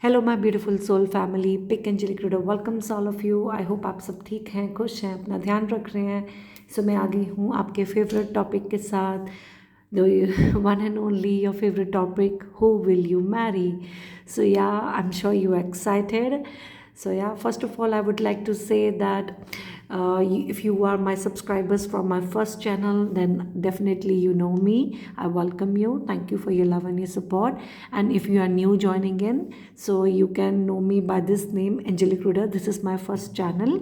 Hello my beautiful soul family, pick angel recruiter welcomes all of you. I hope आप सब ठीक हैं, खुश हैं, अपना ध्यान रख रहे हैं। सो मैं आ गई हूँ आपके फेवरेट टॉपिक के साथ, the one and only your favourite topic, who will you marry. So yeah, I am sure you excited. So yeah, first of all, I would like to say that if you are my subscribers from my first channel, then definitely you know me. I welcome you. Thank you for your love and your support. And if you are new joining in, so you can know me by this name, Angelic Ruder. This is my first channel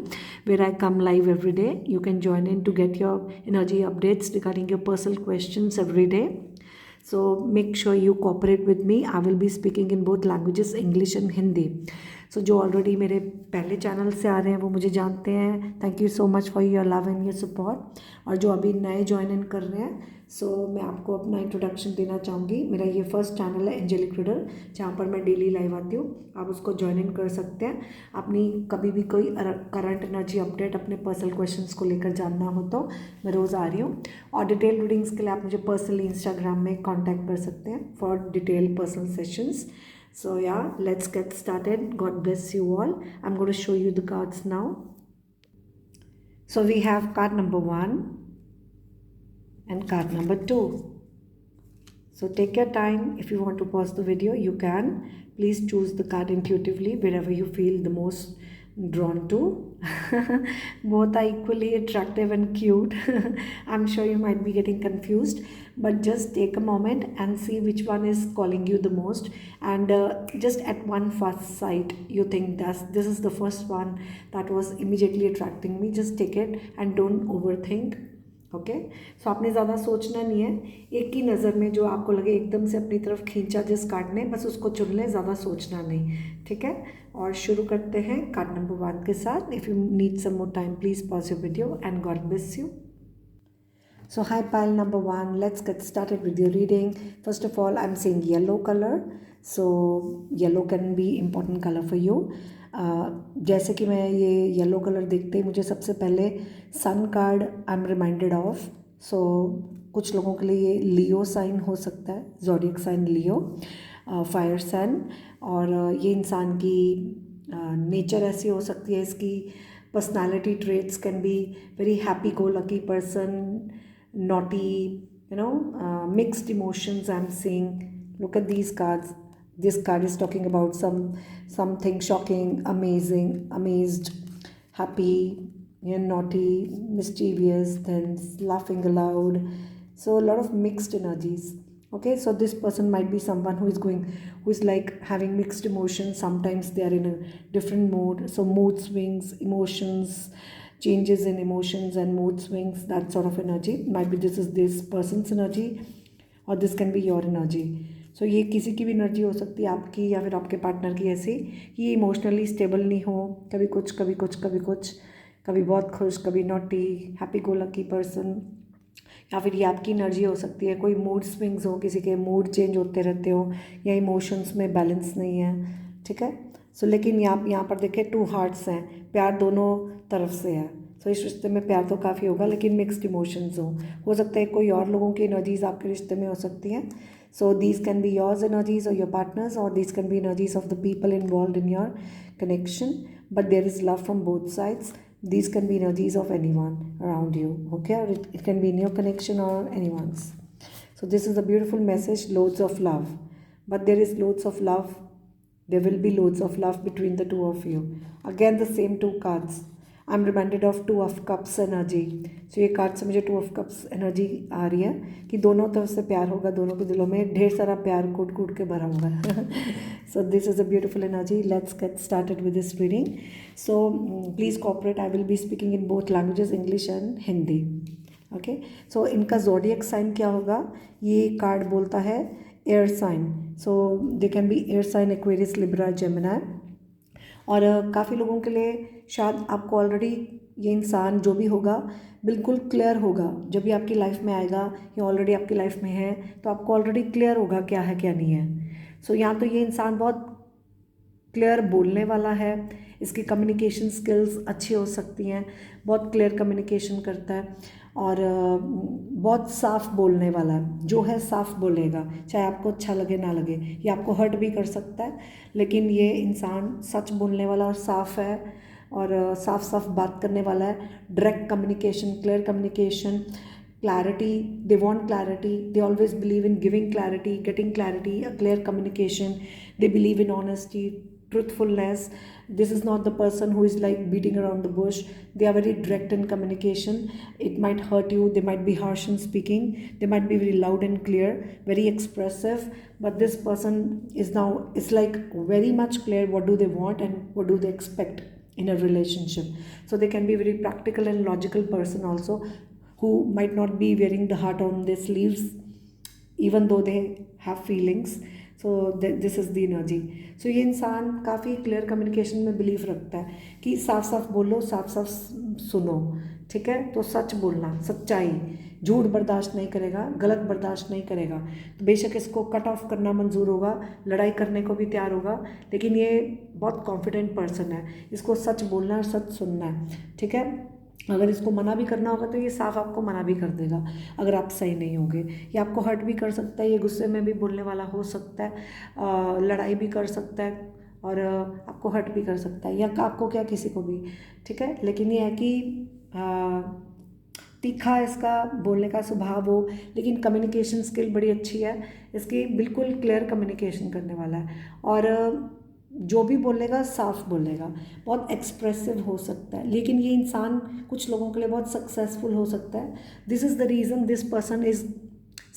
where I come live every day. You can join in to get your energy updates regarding your personal questions every day. So make sure you cooperate with me. I will be speaking in both languages, English and Hindi. सो जो already मेरे पहले channel से आ रहे हैं वो मुझे जानते हैं. Thank you so much for your love and your support. और जो अभी नए ज्वाइन इन कर रहे हैं, मैं आपको अपना इंट्रोडक्शन देना चाहूँगी. मेरा ये फर्स्ट चैनल है एंजेलिक रिडर, जहाँ पर मैं डेली लाइव आती हूँ. आप उसको ज्वाइन इन कर सकते हैं. अपनी कभी भी कोई करंट एनर्जी अपडेट, अपने पर्सनल क्वेश्चंस को लेकर जानना हो तो मैं रोज़ आ रही हूँ. और डिटेल रीडिंग्स के लिए आप मुझे पर्सनली इंस्टाग्राम में कॉन्टैक्ट कर सकते हैं for detail personal sessions. So yeah, let's get started. God bless you all. I'm going to show you the cards now. So we have card number 1 and card number 2. So take your time. If you want to pause the video, you can. Please choose the card intuitively wherever you feel the most drawn to. Both are equally attractive and cute. I'm sure you might be getting confused, but just take a moment and see which one is calling you the most. And just at one first sight, you think that this is the first one that was immediately attracting me. Just take it and don't overthink. Okay. So आपने ज़्यादा सोचना नहीं है. एक ही नज़र में जो आपको लगे एकदम से अपनी तरफ खींचा जिस कार्ड ने, बस उसको चुन लें, ज़्यादा सोचना नहीं. ठीक है. और शुरू करते हैं कार्ड नंबर 1 के साथ. If you need some more time, please pause your video and god bless you. So hi pile number 1, let's get started with your reading. First of all, I'm seeing yellow color. So yellow can be important color for you. जैसे कि मैं ये yellow colour देखते ही मुझे सबसे पहले sun card I am reminded of. So कुछ लोगों के लिए ये लियो साइन हो सकता है, ज़ोडिएक साइन लियो, फायर साइन. और ये इंसान की नेचर ऐसी हो सकती है, इसकी personality traits can be very happy go lucky person, naughty, mixed emotions I'm seeing. Look at these cards. This card is talking about something shocking, amazing, amazed, happy, naughty, mischievous, then laughing aloud. So a lot of mixed energies. Okay, so this person might be someone who is like having mixed emotions. Sometimes they are in a different mood. So mood swings, emotions, changes in emotions and mood swings, that sort of energy. Might be this is this person's energy or this can be your energy. So ये किसी की भी energy हो सकती है, आपकी या फिर आपके पार्टनर की. ऐसी ये इमोशनली स्टेबल नहीं हो, कभी कुछ कभी कुछ कभी कुछ, कभी बहुत खुश, कभी naughty, happy go lucky person. या फिर ये आपकी एनर्जी हो सकती है, कोई मूड स्विंग्स हो, किसी के मूड चेंज होते रहते हो, या इमोशंस में बैलेंस नहीं है. ठीक है. सो लेकिन यहाँ पर देखें 2 हार्ट्स हैं, प्यार दोनों तरफ से है. सो इस रिश्ते में प्यार तो काफ़ी होगा, लेकिन मिक्स्ड इमोशंस हो सकता है कोई और लोगों की एनर्जीज़ आपके रिश्ते में हो सकती हैं. So these can be yours energies और योर पार्टनर्स, और these can be energies of the people involve in your connection, but there is love from both sides. These can be energies of anyone around you, okay, or it can be in your connection or anyone's. So this is a beautiful message, loads of love. But there is loads of love, there will be loads of love between the two of you. Again the same 2 cards. I am reminded of 2 of cups energy. So ये card से मुझे 2 of cups energy आ रही है कि दोनों तरफ से प्यार होगा, दोनों के दिलों में ढेर सारा प्यार कूट कूट के भरा होगा. So this is a beautiful energy. Let's get started with this reading. So please cooperate. I will be speaking in both languages, English and Hindi. Okay. So इनका ज़ोडिएक साइन क्या होगा, ये कार्ड बोलता है air sign. So they can be air sign, Aquarius, Libra, Gemini. और काफ़ी लोगों के लिए शायद आपको ऑलरेडी ये इंसान जो भी होगा बिल्कुल क्लियर होगा. जब भी आपकी लाइफ में आएगा या ऑलरेडी आपकी लाइफ में है तो आपको ऑलरेडी क्लियर होगा क्या है क्या नहीं है. सो यहाँ तो ये इंसान बहुत क्लियर बोलने वाला है, इसकी कम्युनिकेशन स्किल्स अच्छी हो सकती हैं, बहुत क्लियर कम्युनिकेशन करता है. और बहुत साफ बोलने वाला है, जो है साफ बोलेगा, चाहे आपको अच्छा लगे ना लगे, ये आपको हर्ट भी कर सकता है, लेकिन ये इंसान सच बोलने वाला और साफ है, और साफ साफ बात करने वाला है। Direct communication, clear communication, clarity, they want clarity, they always believe in giving clarity, getting clarity, a clear communication, they believe in honesty, truthfulness. This is not the person who is like beating around the bush. They are very direct in communication. It might hurt you, they might be harsh in speaking, they might be very loud and clear, very expressive, but this person is now, it's like very much clear what do they want and what do they expect in a relationship. So they can be very practical and logical person also, who might not be wearing the heart on their sleeves even though they have feelings. So this is the energy. So ये इंसान काफ़ी clear communication में believe रखता है कि साफ साफ बोलो, साफ साफ सुनो, ठीक है। तो सच बोलना, सच्चाई, झूठ बर्दाश्त नहीं करेगा, गलत बर्दाश्त नहीं करेगा। तो बेशक इसको कट ऑफ करना मंजूर होगा, लड़ाई करने को भी तैयार होगा, लेकिन ये बहुत कॉन्फिडेंट पर्सन है, इसको सच बोलना है, सच सुनना है, ठीक है। अगर इसको मना भी करना होगा तो ये साफ आपको मना भी कर देगा अगर आप सही नहीं होगे। ये आपको हर्ट भी कर सकता है, ये गुस्से में भी बोलने वाला हो सकता है, लड़ाई भी कर सकता है, और आपको हर्ट भी कर सकता है, या आपको क्या, किसी को भी, ठीक है। लेकिन ये है कि तीखा इसका बोलने का स्वभाव हो, लेकिन कम्युनिकेशन स्किल बड़ी अच्छी है इसकी, बिल्कुल क्लियर कम्युनिकेशन करने वाला है, और जो भी बोलेगा साफ बोलेगा, बहुत एक्सप्रेसिव हो सकता है, लेकिन ये इंसान कुछ लोगों के लिए बहुत सक्सेसफुल हो सकता है। This is the reason this person is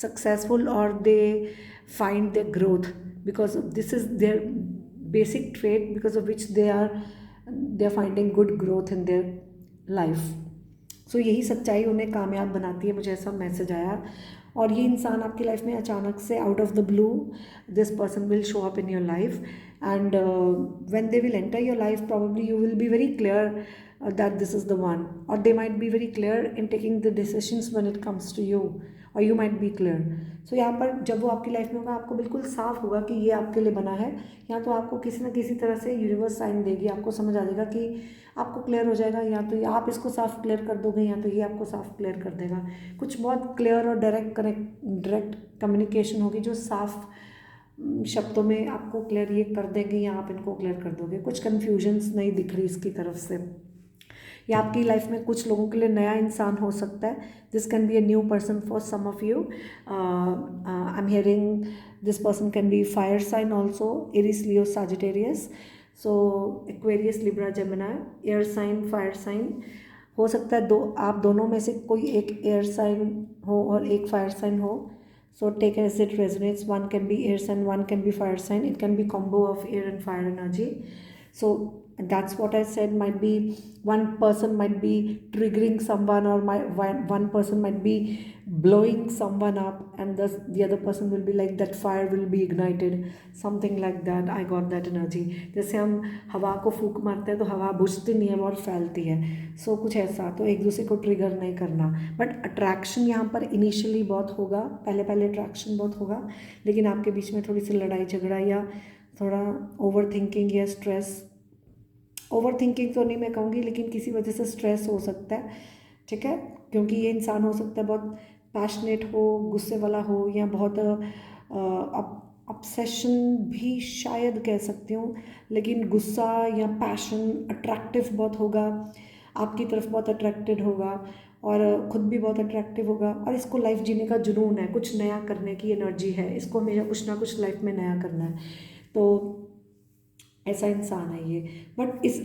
successful, और they find their growth because this is their basic trait because of which they are finding good growth in their life. So यही सच्चाई उन्हें कामयाब बनाती है, मुझे ऐसा मैसेज आया। और ये इंसान आपकी लाइफ में अचानक से out of the blue, this person will show up in your life, and when they will enter your life, probably you will be very clear that this is the one, or they might be very clear in taking the decisions when it comes to you, or you might be clear. So यहाँ पर जब वो आपकी life में होगा, आपको बिल्कुल साफ होगा कि ये आपके लिए बना है, या तो आपको किसी न किसी तरह से यूनिवर्स साइन देगी, आपको समझ आ जाएगा कि आपको क्लियर हो जाएगा, या तो आप इसको साफ क्लियर कर दोगे, या तो ये आपको साफ क्लियर कर देगा। कुछ बहुत क्लियर और डायरेक्ट कम्युनिकेशन होगी जो साफ शब्दों में आपको क्लियर ये कर देंगे, या आप इनको क्लियर कर दोगे। कुछ कन्फ्यूजन्स नहीं दिख रही इसकी तरफ से। या आपकी लाइफ में कुछ लोगों के लिए नया इंसान हो सकता है, this can be a new person for some of you. I am hearing this person can be fire sign also, Aries, Leo, Sagittarius, so Aquarius, Libra, Gemini, air sign, fire sign हो सकता है। आप दोनों में से कोई एक air sign हो और एक फायर साइन हो। So take as it resonates. One can be air sign, one can be fire sign. It can be combo of air and fire energy. So that's what I said. Might be one person might be triggering someone, or one person might be blowing someone up, and thus the other person will be like that fire will be ignited, something like that. I got that energy. जैसे हम हवा को फूंक मारते हैं तो हवा बुझती नहीं है और फैलती है, सो कुछ ऐसा। तो एक दूसरे को ट्रिगर नहीं करना, बट अट्रैक्शन यहाँ पर इनिशियली बहुत होगा, पहले अट्रैक्शन बहुत होगा, लेकिन आपके बीच में थोड़ी सी लड़ाई झगड़ा, या थोड़ा ओवर थिंकिंग या स्ट्रेस, ओवर थिंकिंग तो नहीं मैं कहूँगी, लेकिन किसी वजह से स्ट्रेस हो सकता है, ठीक है। क्योंकि ये इंसान हो सकता है बहुत पैशनेट हो, गुस्से वाला हो, या बहुत ऑब्सेशन भी शायद कह सकती हूँ, लेकिन गुस्सा या पैशन अट्रैक्टिव बहुत होगा, आपकी तरफ बहुत अट्रैक्टेड होगा, और ख़ुद भी बहुत अट्रैक्टिव होगा, और इसको लाइफ जीने का जुनून है, कुछ नया करने की एनर्जी है, इसको हमेशा कुछ ना कुछ लाइफ में नया करना है। तो ऐसा इंसान है ये। बट इस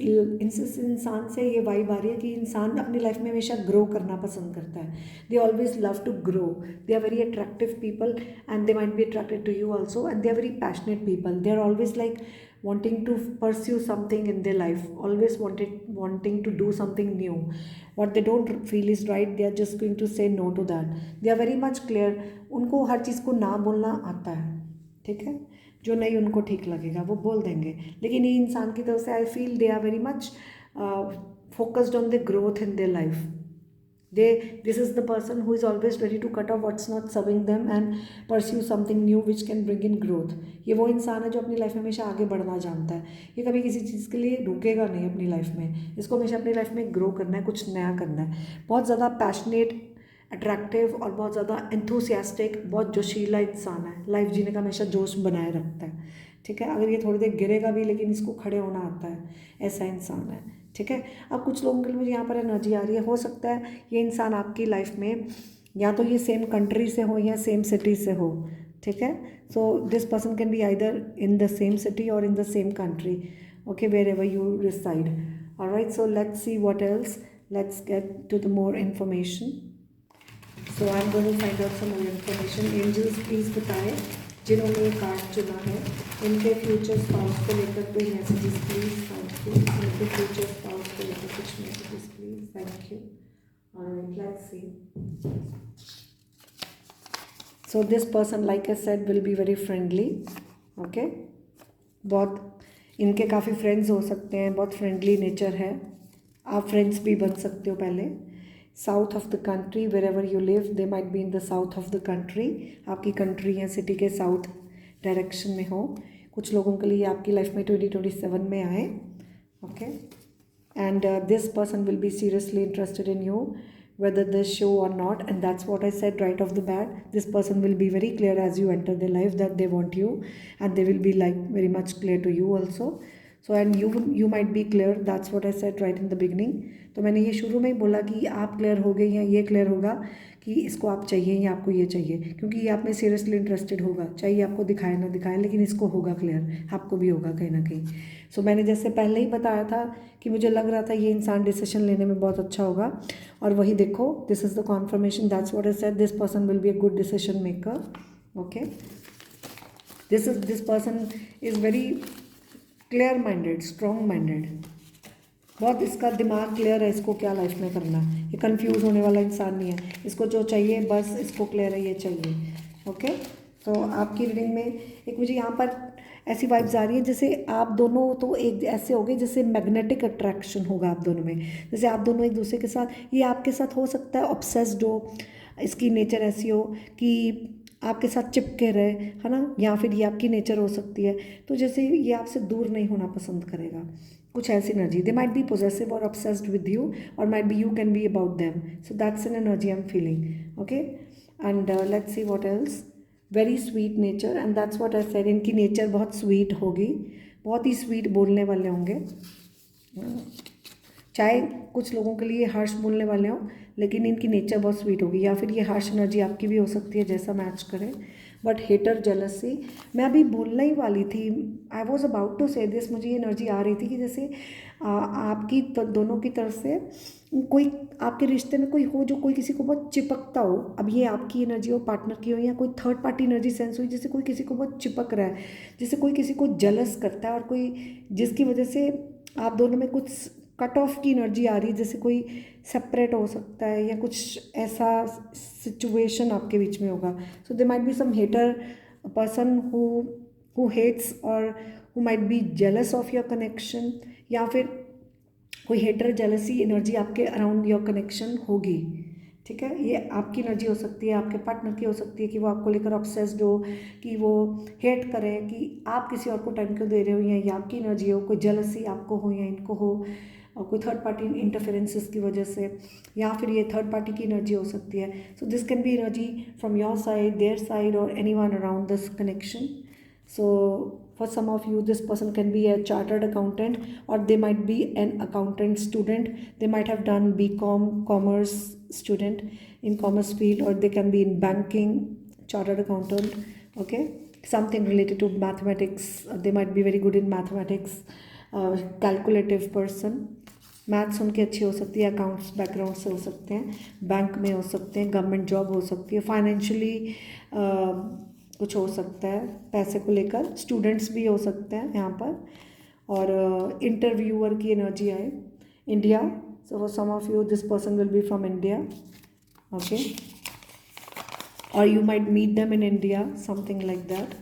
इंसान से ये वाइब आ रही है कि इंसान अपनी लाइफ में हमेशा ग्रो करना पसंद करता है। They always love to grow, they are very attractive people, and they might be attracted to you also, and they are very passionate people. They are always like wanting to pursue something in their life, always wanting to do something new. What they don't feel is right, they are just going to say no to that. They are very much clear, उनको हर चीज़ को ना बोलना आता है, ठीक है। जो नहीं उनको ठीक लगेगा वो बोल देंगे, लेकिन ये इंसान की तरफ से I feel they are very much focused on the growth in their life. This is the person who is always ready to cut off what's not serving them and pursue something new which can bring in growth. ये वो इंसान है जो अपनी life में हमेशा आगे बढ़ना जानता है, ये कभी किसी चीज़ के लिए रुकेगा नहीं अपनी लाइफ में, इसको हमेशा अपनी लाइफ में ग्रो करना है, कुछ नया करना है। बहुत ज़्यादा पैशनेट अट्रैक्टिव और बहुत ज़्यादा एंथुसियास्टिक, बहुत जोशीला इंसान है, लाइफ जीने का हमेशा जोश बनाए रखता है। ठीक है, अगर ये थोड़ी देर गिरेगा भी लेकिन इसको खड़े होना आता है, ऐसा इंसान है। ठीक है, अब कुछ लोगों के लिए मुझे यहाँ पर एनर्जी आ रही है, हो सकता है ये इंसान आपकी लाइफ में या तो ये सेम कंट्री से हो या सेम सिटी से हो। ठीक है, so this person can be either in the same city और in the same country, okay, wherever you reside. All right, so let's see what else. Let's get to the more information. So I'm going to find out some more information. Angels, please बताएं जिन्होंने ये card चुना है, इनके future spouse को लेकर कोई messages please. Thank you. इनके फ्यूचर स्पाउस को लेकर कुछ messages please. Thank you. Alright, let's see. So this person, like I said, will be very friendly. Okay, बहुत इनके काफ़ी फ्रेंड्स हो सकते हैं, बहुत फ्रेंडली नेचर है, आप फ्रेंड्स भी बन सकते हो पहले। South of the country, wherever you live, they might be in the south of the country, आपकी कंट्री या सिटी के साउथ डायरेक्शन में हो। कुछ लोगों के लिए आपकी लाइफ में 2027 में आए। Okay, and this person will B seriously interested in you whether they show or not, and that's what I said right off the bat. This person will be very clear as you enter their life that they want you, and they will be like very much clear to you also. So and you might be clear, that's what I said right in the beginning. तो मैंने ये शुरू में ही बोला कि आप clear हो गए या ये क्लियर होगा कि इसको आप चाहिए या आपको ये चाहिए, क्योंकि ये आप में सीरियसली इंटरेस्टेड होगा, चाहिए आपको दिखाए ना दिखाए, लेकिन इसको होगा क्लियर, आपको भी होगा कहीं ना कहीं। सो मैंने जैसे पहले ही बताया था कि मुझे लग रहा था ये इंसान डिसीजन लेने में बहुत अच्छा होगा, और वही देखो, this is the confirmation, that's what I said, this person will be a good decision maker. Okay, this person is very clear minded, strong minded, बहुत इसका दिमाग क्लियर है, इसको क्या लाइफ में करना है, ये कंफ्यूज होने वाला इंसान नहीं है, इसको जो चाहिए बस इसको क्लियर है, ये चाहिए। ओके, तो आपकी रीडिंग में एक मुझे यहाँ पर ऐसी वाइब्स आ रही है जैसे आप दोनों तो एक ऐसे हो गए जैसे मैग्नेटिक अट्रैक्शन होगा आप दोनों में, जैसे आप दोनों एक दूसरे के साथ, ये आपके साथ हो सकता है ऑब्सेस्ड हो, इसकी नेचर ऐसी हो कि आपके साथ चिपके रहे, है ना, या फिर ये आपकी नेचर हो सकती है, तो जैसे ये आपसे दूर नहीं होना पसंद करेगा, कुछ ऐसी एनर्जी, दे माइट बी पोजेसिव और ऑब्सेस्ड विद यू, और might be you can be about them, so that's an energy I am feeling. Okay, and let's see what else. Very sweet nature, and that's what I said, इनकी nature बहुत sweet होगी, बहुत ही sweet बोलने वाले होंगे, चाहे कुछ लोगों के लिए हार्श बोलने वाले हों, लेकिन इनकी नेचर बहुत स्वीट होगी, या फिर ये हार्श एनर्जी आपकी भी हो सकती है, जैसा मैच करे। बट हेटर जेलसी, मैं अभी बोलना ही वाली थी, आई वॉज अबाउट टू से दिस, मुझे ये एनर्जी आ रही थी कि जैसे आपकी दोनों की तरफ से कोई आपके रिश्ते में कोई हो जो कोई किसी को बहुत चिपकता हो, अब ये आपकी एनर्जी हो, पार्टनर की हो, या कोई थर्ड पार्टी एनर्जी सेंस हुई, जैसे कोई किसी को बहुत चिपक रहा है, जैसे कोई किसी को जलस करता है, और कोई जिसकी वजह से आप दोनों में कुछ कट ऑफ की एनर्जी आ रही है, जैसे कोई सेपरेट हो सकता है या कुछ ऐसा सिचुएशन आपके बीच में होगा। So they might be some hater person who hates और who might be jealous of your connection, या फिर कोई हेटर जेलसी एनर्जी आपके अराउंड योर कनेक्शन होगी। ठीक है, ये आपकी एनर्जी हो सकती है, आपके पार्टनर की हो सकती है कि वो आपको लेकर ऑब्सेस्ड हो, कि वो हेट करे कि आप किसी और को टाइम क्यों दे रहे हो, या ये आपकी एनर्जी हो, कोई जेलसी आपको हो या इनको हो, और कोई थर्ड पार्टी इंटरफेरेंसेस की वजह से, या फिर ये थर्ड पार्टी की एनर्जी हो सकती है। So this can be energy from your side, their side, और anyone around this connection. So for some of you, this person can be a chartered accountant, or they might be an accountant student. They might have done BCom, commerce student in commerce field, or they can be in banking, chartered accountant. Okay, something related to mathematics. They might be very good in mathematics, calculative person. Maths उनकी अच्छी हो सकती है, accounts background से हो सकते हैं, bank में हो सकते हैं, गवर्नमेंट जॉब हो सकती है, फाइनेंशियली कुछ हो सकता है, पैसे को लेकर स्टूडेंट्स भी हो सकते हैं यहाँ पर, और इंटरव्यूअर की एनर्जी आए, India, so for some of you this person will be from India. Okay, और you might meet them in India, something like that.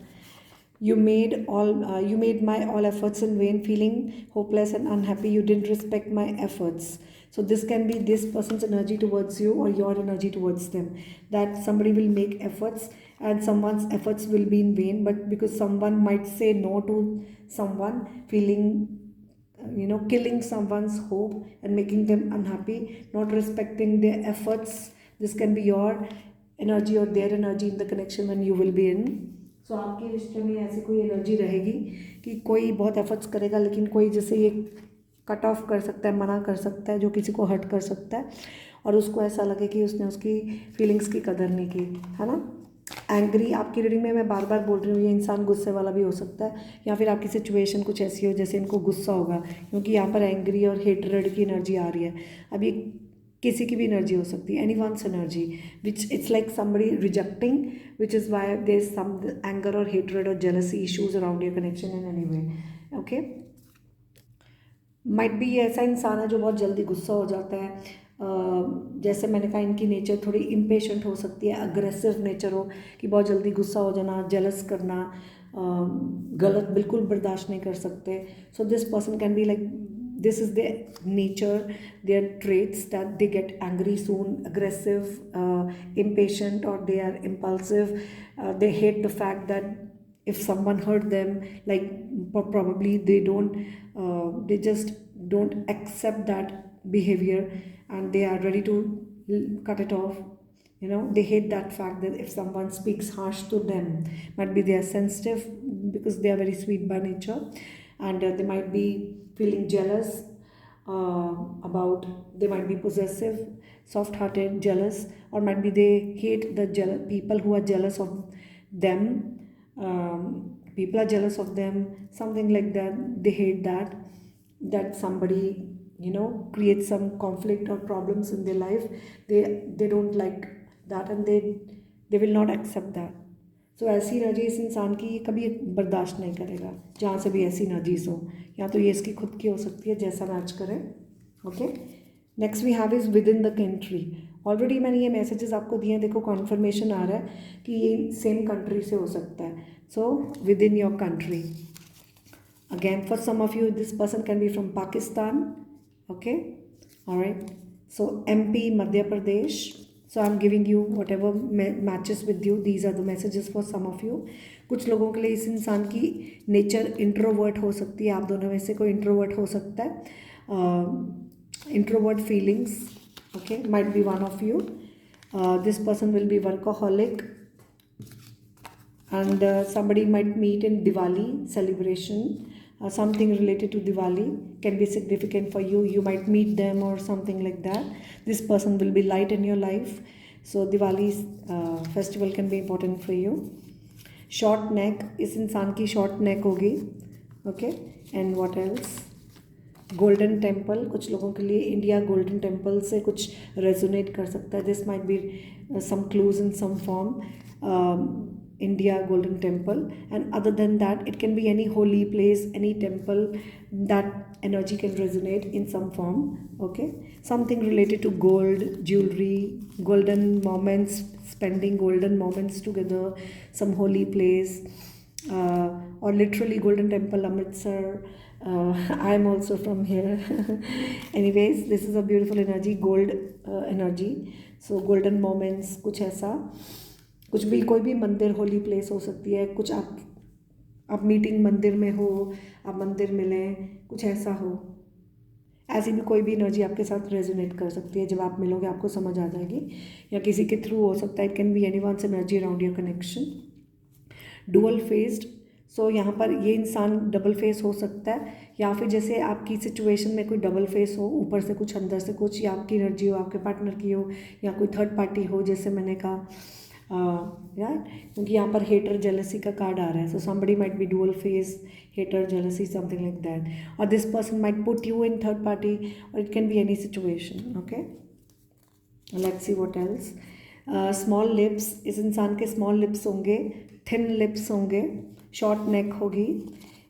You made my all efforts in vain, feeling hopeless and unhappy. You didn't respect my efforts. So this can be this person's energy towards you, or your energy towards them. That somebody will make efforts, and someone's efforts will be in vain. But because someone might say no to someone, feeling, killing someone's hope and making them unhappy, not respecting their efforts, this can be your energy और their energy in the connection when you will be in. So आपके रिश्ते में ऐसी कोई energy रहेगी कि कोई बहुत एफर्ट्स करेगा, लेकिन कोई जैसे ये कट ऑफ कर सकता है, मना कर सकता है, जो किसी को हर्ट कर सकता है, और उसको ऐसा लगे कि उसने उसकी फीलिंग्स की कदर नहीं की, है ना। एंग्री, आपकी रीडिंग में मैं बार बार बोल रही हूँ, ये इंसान गुस्से वाला भी हो सकता है, या फिर आपकी सिचुएशन कुछ ऐसी हो जैसे इनको गुस्सा होगा, क्योंकि यहाँ पर एंग्री और हेटरेड की एनर्जी आ रही है। अब ये किसी की भी एनर्जी हो सकती है, anyone's energy which it's like somebody rejecting, which is why there is some anger और हेटरेड और jealousy issues around your connection in any way. Okay, might be ये ऐसा इंसान है जो बहुत जल्दी गुस्सा हो जाता है। जैसे मैंने कहा, इनकी नेचर थोड़ी इम्पेशेंट हो सकती है, अग्रेसिव नेचर हो कि बहुत जल्दी गुस्सा हो जाना, जेलस करना, गलत बिल्कुल बर्दाश्त नहीं कर सकते। सो this person can be like, this is their nature, their traits, that they get angry soon, aggressive, impatient, or they are impulsive. They hate the fact that if someone hurt them, like probably they don't, they just don't accept that behavior, and they are ready to cut it off. You know, they hate that fact that if someone speaks harsh to them, might be they are sensitive because they are very sweet by nature, and they might be feeling jealous about, they might be possessive, soft hearted, jealous, or might be they hate the people who are jealous of them. People are jealous of them, something like that. They hate that somebody, you know, creates some conflict or problems in their life. They don't like that, and they will not accept that. सो ऐसी energy इस इंसान की कभी बर्दाश्त नहीं करेगा, जहाँ से भी ऐसी एनर्जीज हो, या तो ये इसकी खुद की हो सकती है, जैसा मैच करे। Okay, next we have is within the country. Already मैंने ये मैसेजेस आपको दिए हैं, देखो कॉन्फर्मेशन आ रहा है कि ये सेम कंट्री से हो सकता है। So within your country, again for some of you this person can be from Pakistan. Okay, alright, so MP, Madhya Pradesh. So I'm giving you whatever matches with you. These are the messages for some of you. कुछ लोगों के लिए इस इंसान की nature introvert हो सकती है, आप दोनों में से कोई इंट्रोवर्ट हो सकता है। Introvert feelings, okay, might B one of you. This person will B workaholic, and somebody might meet in Diwali celebration. Something related to Diwali can be significant for you. You might meet them or something like that. This person will be light in your life. So Diwali's festival can be important for you. Short neck, इस इंसान की short neck होगी. Okay, and what else? Golden temple, कुछ लोगों के लिए India golden temple से कुछ रेजोनेट कर सकता है। This might be some clues in some form, India Golden Temple, and other than that it can be any holy place, any temple, that energy can resonate in some form. Okay, something related to gold, jewelry, golden moments, spending golden moments together, some holy place, or literally Golden Temple, Amritsar. I am also from here. Anyways, this is a beautiful energy, gold energy. So golden moments, कुछ ऐसा, कुछ भी, कोई भी मंदिर, holy place हो सकती है, कुछ आप मीटिंग मंदिर में हो, आप मंदिर मिलें, कुछ ऐसा हो। ऐसी भी कोई भी एनर्जी आपके साथ रेजोनेट कर सकती है, जब आप मिलोगे आपको समझ आ जाएगी, या किसी के थ्रू हो सकता है। It can be anyone's energy around your connection. Dual faced, so यहाँ पर ये इंसान डबल फेस हो सकता है, या फिर जैसे आपकी सिचुएशन में कोई डबल फेस हो, ऊपर से कुछ अंदर से कुछ, या आपकी एनर्जी हो, आपके पार्टनर की हो, या कोई थर्ड पार्टी हो, जैसे मैंने कहा यार, क्योंकि यहाँ पर हेटर जेलसी का कार्ड आ रहा है। So somebody might be dual face, hater jealousy, something like that, और this person might put you in third party, और it can be any situation. Okay, let's see what else. Small lips, इस इंसान के small lips होंगे, thin lips होंगे, short neck होगी,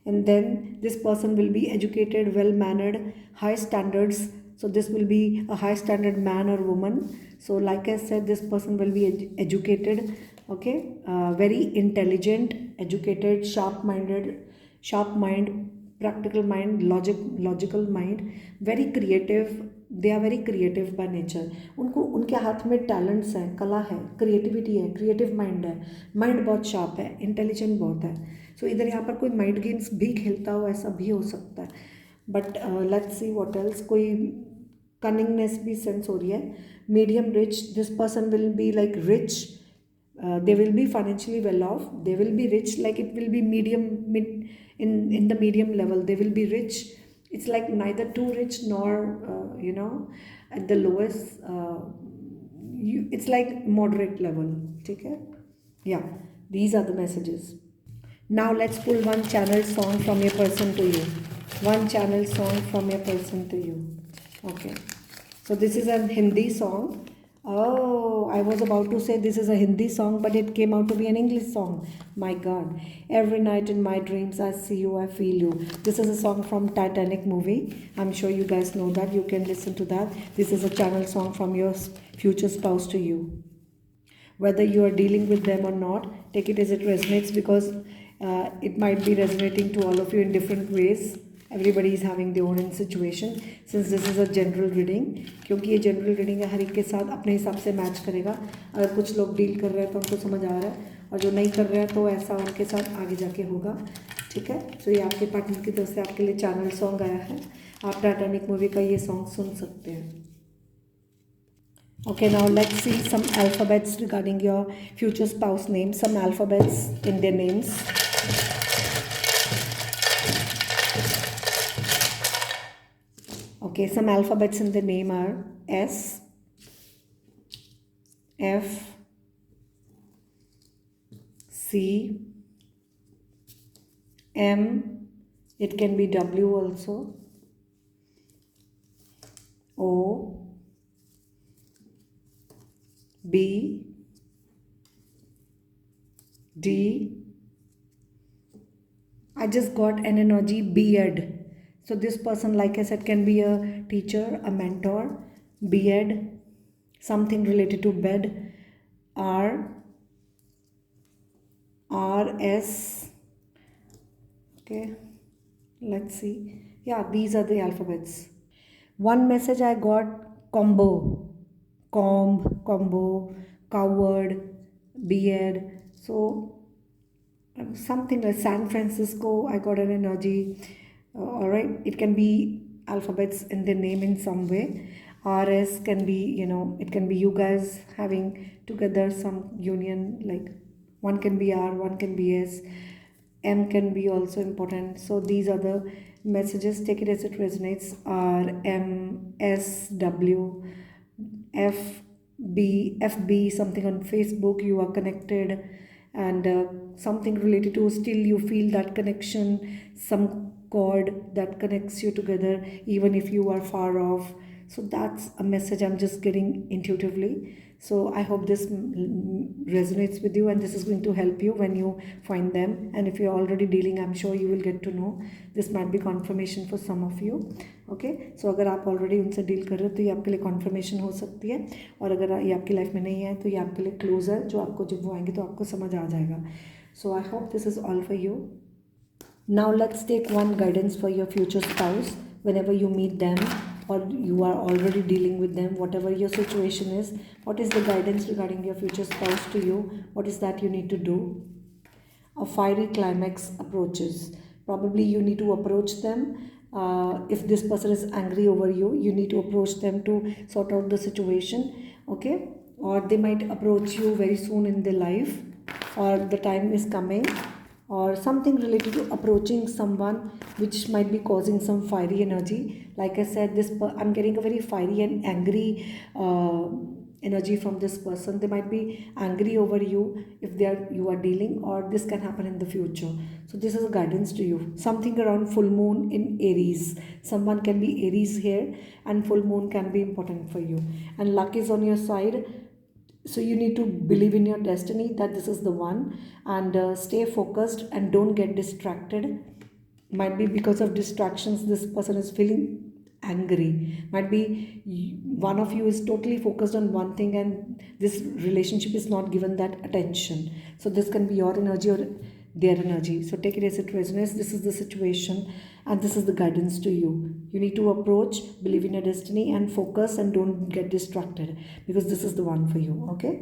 and then this person will be educated, well mannered, high standards. So this will be a high standard man or woman. So like I said, this person will be educated, okay, very intelligent, educated, sharp mind, practical mind, logical mind, very creative. They are very creative by nature. उनको, उनके हाथ में talents है, कला है, creativity है, creative mind है, mind बहुत शार्प है, इंटेलिजेंट बहुत है। सो इधर यहाँ पर कोई माइंड गेम्स भी खेलता हो, ऐसा भी हो सकता है। But let's see what else. कोई कनिंगनेस भी सेंस हो रही है. Medium rich, this person will be like rich. They will be financially well off. They will be rich, like it will be medium, mid, in the medium level. They will be rich. It's like neither too rich nor at the lowest. It's like moderate level. Okay? Yeah, these are the messages. Now let's pull one channel song from your person to you. One channel song from your person to you. Okay. So this is a Hindi song. Oh, I was about to say this is a Hindi song, but it came out to be an English song. My God. Every night in my dreams, I see you, I feel you. This is a song from Titanic movie. I'm sure you guys know that. You can listen to that. This is a channel song from your future spouse to you. Whether you are dealing with them or not, take it as it resonates, because it might be resonating to all of you in different ways. Everybody is having their own situation. Since this is a general reading, क्योंकि ये general reading है, हर एक के साथ अपने हिसाब से match करेगा. अगर कुछ लोग डील कर रहे हैं तो उनको समझ आ रहा है, और जो नहीं कर रहे हैं तो ऐसा उनके साथ आगे जाके होगा. ठीक है. तो ये आपके पार्टनर की तरफ से आपके लिए चैनल सॉन्ग आया है. आप टाइटैनिक मूवी का ये सॉन्ग सुन सकते हैं. Okay, now let's see some alphabets regarding your future spouse name. Some alphabets in their names. Okay, some alphabets in the name are S, F, C, M, it can be W also, O, B, D. I just got an energy B.Ed. So this person, like I said, can be a teacher, a mentor. B.Ed, something related to bed. R, S. Okay, let's see. Yeah, these are the alphabets. One message I got, combo. Combo, coward, B.Ed. So something like San Francisco, I got an energy. All right, it can be alphabets in the name in some way. RS can be, it can be you guys having together some union, like one can be R, one can be S. M can be also important. So these are the messages. Take it as it resonates. R, M, S, W, FB, something on Facebook, you are connected, and something related to still you feel that connection, some cord that connects you together even if you are far off. So that's a message I'm just getting intuitively. So I hope this resonates with you, and this is going to help you when you find them. And if you're already dealing, I'm sure you will get to know. This might be confirmation for some of you. Okay, so अगर आप already उनसे deal कर रहे हो तो ये आपके लिए कॉन्फर्मेशन हो सकती है, और अगर ये आपकी लाइफ में नहीं है तो ये आपके लिए क्लोज है, जो आपको जब वो आएंगे तो आपको समझ आ जाएगा. So I hope this is all for you. Now let's take one guidance for your future spouse whenever you meet them or you are already dealing with them, whatever your situation is. What is the guidance regarding your future spouse to you? What is that you need to do? A fiery climax approaches. Probably you need to approach them. If this person is angry over you, you need to approach them to sort out the situation. Okay, or they might approach you very soon in their life, or the time is coming, or something related to approaching someone which might be causing some fiery energy. Like I said, I'm getting a very fiery and angry energy from this person. They might be angry over you if you are dealing, or this can happen in the future. So this is a guidance to you. Something around full moon in Aries. Someone can be Aries here, and full moon can be important for you, and luck is on your side. So you need to believe in your destiny that this is the one, and stay focused and don't get distracted. Might be because of distractions this person is feeling angry. Might be one of you is totally focused on one thing and this relationship is not given that attention. So this can be your energy or their energy. So take it as it resonates. This is the situation and this is the guidance to you. You need to approach, believe in your destiny and focus, and don't get distracted because this is the one for you. Okay,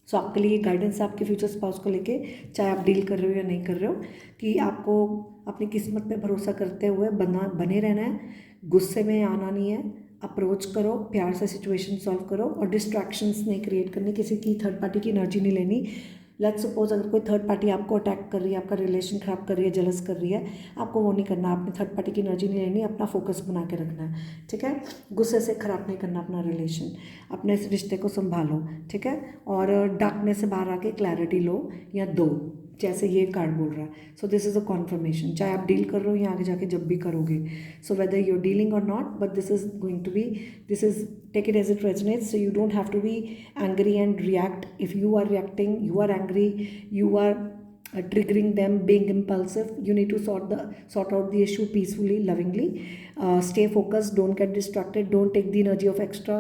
सो आपके लिए guidance है आपके future spouse को लेके, चाहे आप deal कर रहे हो या नहीं कर रहे हो, कि आपको अपनी किस्मत पे भरोसा करते हुए बने रहना है. गुस्से में आना नहीं है, अप्रोच करो, प्यार से सिचुएशन सॉल्व करो और डिस्ट्रैक्शंस नहीं क्रिएट करनी, किसी की थर्ड पार्टी की एनर्जी नहीं लेनी। लेट्स सपोज अगर कोई थर्ड पार्टी आपको अटैक कर रही है, आपका रिलेशन ख़राब कर रही है, जेलस कर रही है, आपको वो नहीं करना। आपने थर्ड पार्टी की एनर्जी नहीं लेनी, अपना फोकस बना के रखना है, ठीक है। गुस्से से ख़राब नहीं करना अपना रिलेशन, अपने इस रिश्ते को संभालो, ठीक है। और डार्कनेस से बाहर आके क्लैरिटी लो या दो, जैसे ये कार्ड बोल रहा है। So this is a confirmation, चाहे आप डील कर रहे हो या आगे जाके जब भी करोगे। So whether you are dealing और not, but this is going to be, this is, take it as it resonates. So you don't have to be angry and react. If you are reacting, you are angry, you are triggering them, being impulsive, you need to sort out the issue peacefully, lovingly. Stay focused, don't get distracted, don't take the energy of extra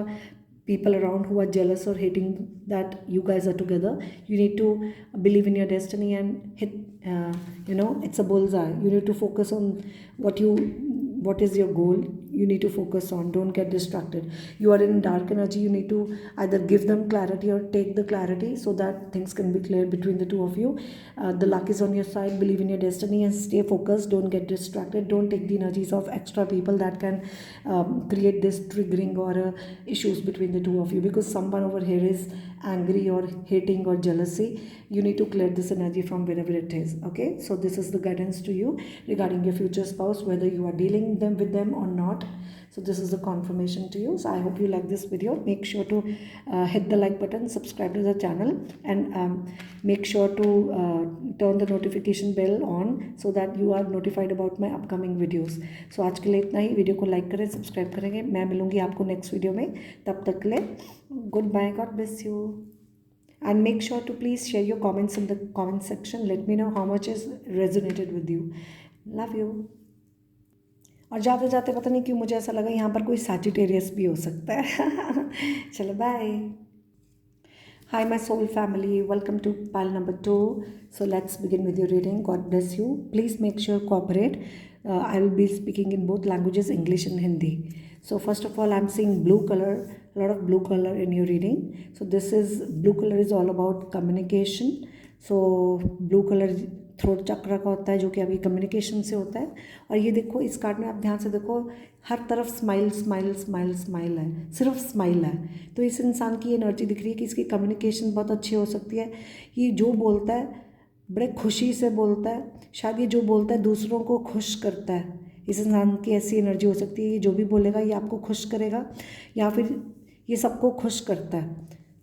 people around who are jealous or hating that you guys are together. You need to believe in your destiny and hit, it's a bullseye. You need to focus on what is your goal. You need to focus on, don't get distracted. You are in dark energy, you need to either give them clarity or take the clarity so that things can be clear between the two of you. The luck is on your side, believe in your destiny and stay focused, don't get distracted, don't take the energies of extra people that can create this triggering or issues between the two of you, because someone over here is angry or hating or jealousy. You need to clear this energy from wherever it is, okay. So this is the guidance to you regarding your future spouse, whether you are dealing with them or not. So this is the confirmation to you. So I hope you like this video. Make sure to hit the like button, subscribe to the channel, and make sure to turn the notification bell on so that you are notified about my upcoming videos. So आज के लिए इतना ही. Video को like करें, subscribe करेंगे. मैं मिलूंगी आपको नेक्स्ट वीडियो में. तब तक के लिए good bye, god bless you. And make sure to please share your comments in the comment section. Let me know how much is resonated with you. Love you. और जाते जाते पता नहीं क्यों मुझे ऐसा लगा यहाँ पर कोई सैजिटेरियस भी हो सकता है. चलो bye. Hi my soul family, welcome to pile number 2. So let's begin with your reading. God bless you. Please make sure cooperate. I will be speaking in both languages, English and Hindi. So first of all, I'm seeing blue color, a lot of blue color in your reading. So this is, blue color is all about communication. So blue color throat चक्र का होता है, जो कि अभी communication से होता है. और ये देखो इस कार्ड में आप ध्यान से देखो, हर तरफ स्माइल स्माइल स्माइल स्माइल है, सिर्फ स्माइल है. तो इस इंसान की एनर्जी दिख रही है कि इसकी कम्युनिकेशन बहुत अच्छी हो सकती है. ये जो बोलता है बड़े खुशी से बोलता है, शायद ये जो बोलता है दूसरों को खुश करता है. इस इंसान की ऐसी एनर्जी हो सकती है, ये जो भी बोलेगा ये आपको खुश करेगा या फिर ये सबको खुश करता है.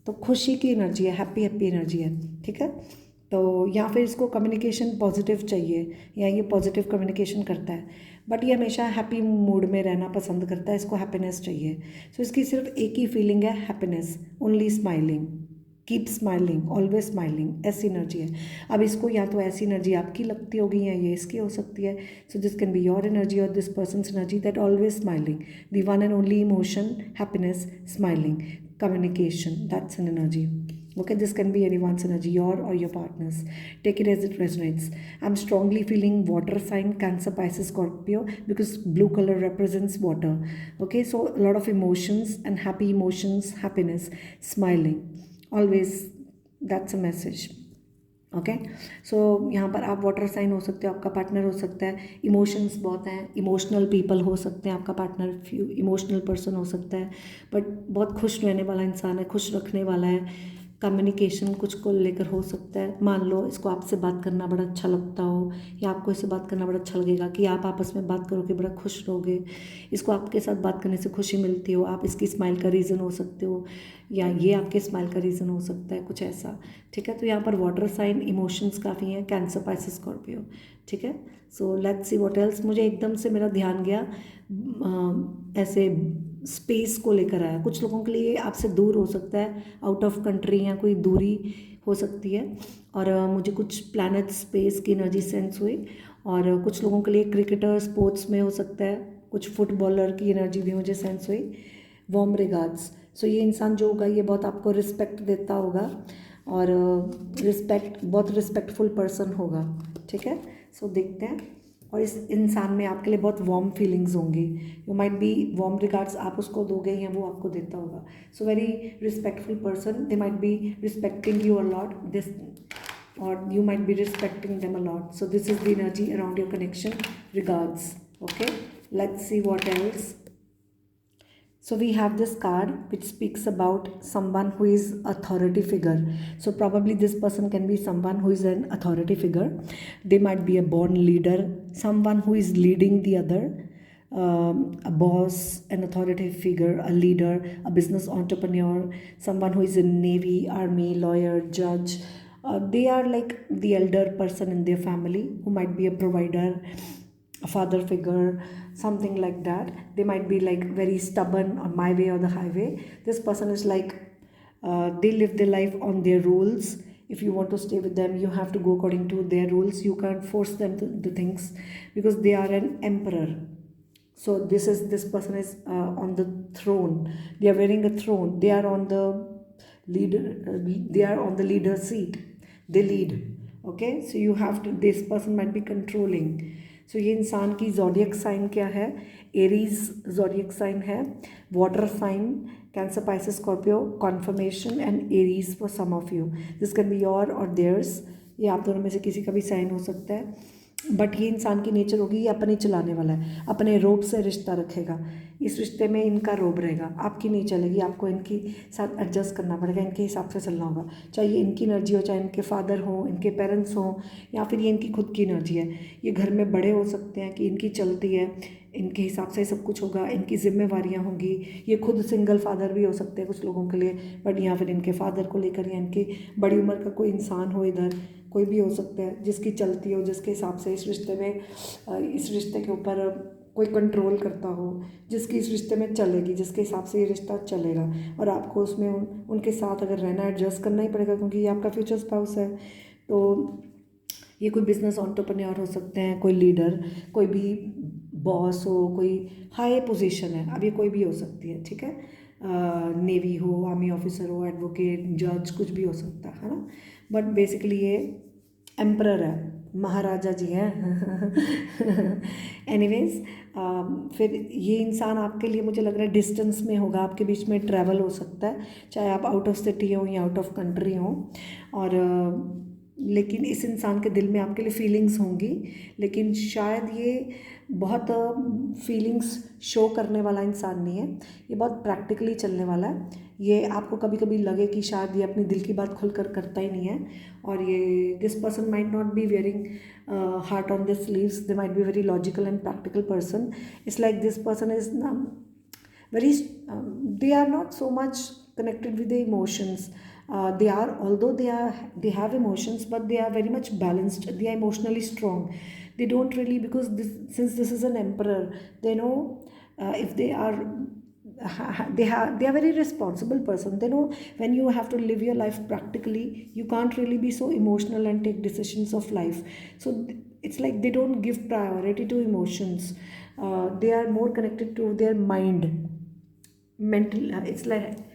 तो खुशी की एनर्जी है, हैप्पी हैप्पी एनर्जी है, ठीक है. तो या फिर इसको कम्युनिकेशन पॉजिटिव चाहिए या ये पॉजिटिव कम्युनिकेशन करता है, बट ये हमेशा हैप्पी मूड में रहना पसंद करता है, इसको हैप्पीनेस चाहिए. सो इसकी सिर्फ एक ही फीलिंग है, happiness, only smiling, keep smiling, always smiling, ऐसी एनर्जी है. अब इसको या तो ऐसी एनर्जी आपकी लगती होगी या ये इसकी हो सकती है. So this can be your energy और this person's energy, that always smiling, the one and only emotion, happiness, smiling, communication, that's an energy. Okay, this can be anyone's energy, your or your partner's. Take it as it resonates. I'm strongly feeling water sign, Cancer, Pisces, Scorpio, because blue color represents water. Okay, so a lot of emotions and happy emotions, happiness, smiling, always, that's a message. Okay, so यहाँ पर आप water sign हो सकते हो, आपका partner हो सकता है. इमोशंस बहुत हैं, इमोशनल पीपल हो सकते हैं, आपका पार्टनर फ्यू इमोशनल पर्सन हो सकता है, बट बहुत खुश रहने वाला इंसान है, खुश रखने वाला है. कम्युनिकेशन कुछ को लेकर हो सकता है. मान लो इसको आपसे बात करना बड़ा अच्छा लगता हो या आपको इससे बात करना बड़ा अच्छा लगेगा कि आप आपस में बात करोगे, बड़ा खुश रहोगे, इसको आपके साथ बात करने से खुशी मिलती हो, आप इसकी स्माइल का रीज़न हो सकते हो या ये आपके स्माइल का रीज़न हो सकता है, कुछ ऐसा. ठीक है, तो यहाँ पर वाटर साइन, इमोशंस काफ़ी हैं, कैंसर, पाइसेस, स्कॉर्पियो. ठीक है, so let's see what else. मुझे एकदम से मेरा ध्यान गया ऐसे स्पेस को लेकर आया. कुछ लोगों के लिए आपसे दूर हो सकता है, आउट ऑफ कंट्री या कोई दूरी हो सकती है. और मुझे कुछ प्लैनेट स्पेस की एनर्जी सेंस हुई. और कुछ लोगों के लिए क्रिकेटर, स्पोर्ट्स में हो सकता है, कुछ फुटबॉलर की एनर्जी भी मुझे सेंस हुई. Warm regards. सो ये इंसान जो होगा ये बहुत आपको रिस्पेक्ट देता होगा और बहुत रिस्पेक्टफुल पर्सन होगा. ठीक है, सो देखते हैं. और इस इंसान में आपके लिए बहुत वार्म फीलिंग्स होंगी. You might be warm regards आप उसको दोगे या वो आपको देता होगा. So very respectful person, they might B respecting you a lot, this, और you might be respecting them a lot. So this is the energy around your connection. Regards. Okay, let's see what else. So we have this card which speaks about someone who is authority figure. So probably this person can be someone who is an authority figure. They might be a born leader, someone who is leading the other, a boss, an authority figure, a leader, a business entrepreneur, someone who is in navy, army, lawyer, judge. They are like the elder person in their family who might be a provider, a father figure, something like that. They might be like very stubborn on my way or the highway. This person is like they live their life on their rules. If you want to stay with them, you have to go according to their rules. You can't force them to do things because they are an emperor. So this person is on the throne. They are wearing a throne. They are on the leader. They are on the leader seat. They lead. Okay, so you have to. This person might be controlling. So ये इंसान की zodiac sign क्या है? Aries zodiac sign है, water sign, Cancer, Pisces, Scorpio, confirmation and Aries for some of you. This can be your or theirs. ये आप दोनों में से किसी का भी साइन हो सकता है. बट ये इंसान की नेचर होगी, ये अपने चलाने वाला है, अपने रोब से रिश्ता रखेगा. इस रिश्ते में इनका रोब रहेगा, आपकी नहीं चलेगी. आपको इनके साथ एडजस्ट करना पड़ेगा, इनके हिसाब से चलना होगा. चाहे ये इनकी एनर्जी हो, चाहे इनके फादर हों, इनके पेरेंट्स हों, या फिर ये इनकी खुद की एनर्जी है. ये घर में बड़े हो सकते हैं कि इनकी चलती है, इनके हिसाब से सब कुछ होगा, इनकी जिम्मेवारियां होंगी. ये खुद सिंगल फादर भी हो सकते हैं कुछ लोगों के लिए, बट या फिर इनके फादर को लेकर या इनकी बड़ी उम्र का कोई इंसान हो, इधर कोई भी हो सकता है जिसकी चलती हो, जिसके हिसाब से इस रिश्ते में, इस रिश्ते के ऊपर कोई कंट्रोल करता हो, जिसकी इस रिश्ते में चलेगी, जिसके हिसाब से ये रिश्ता चलेगा. और आपको उसमें उनके साथ अगर रहना, एडजस्ट करना ही पड़ेगा, क्योंकि ये आपका फ्यूचर स्पाउस है. तो ये कोई बिजनेस एंटरप्रेन्योर हो सकते हैं, कोई लीडर, कोई भी बॉस हो, कोई हाई पोजीशन है. अब ये कोई भी हो सकती है, ठीक है. नेवी हो, आर्मी ऑफिसर हो, एडवोकेट, जज, कुछ भी हो सकता है ना. बट बेसिकली ये एम्परर है, महाराजा जी हैं. एनीवेज, फिर ये इंसान आपके लिए मुझे लग रहा है डिस्टेंस में होगा, आपके बीच में ट्रैवल हो सकता है, चाहे आप आउट ऑफ सिटी हो या आउट ऑफ कंट्री हो. और लेकिन इस इंसान के दिल में आपके लिए फीलिंग्स होंगी, लेकिन शायद ये बहुत फीलिंग्स शो करने वाला इंसान नहीं है. ये बहुत प्रैक्टिकली चलने वाला है. ये आपको कभी कभी लगे कि शायद ये अपनी दिल की बात खुलकर करता ही नहीं है. और ये this person might not be wearing heart on this sleeves. They might be very logical and practical person. It's like this person is very they are not so much connected with the emotions. They are, although they have emotions, but they are very much balanced. They are emotionally strong. They don't really, because since this is an emperor, they know if they are they are very responsible person. They know when you have to live your life practically, you can't really be so emotional and take decisions of life. So it's like they don't give priority to emotions. They are more connected to their mind, mental. It's like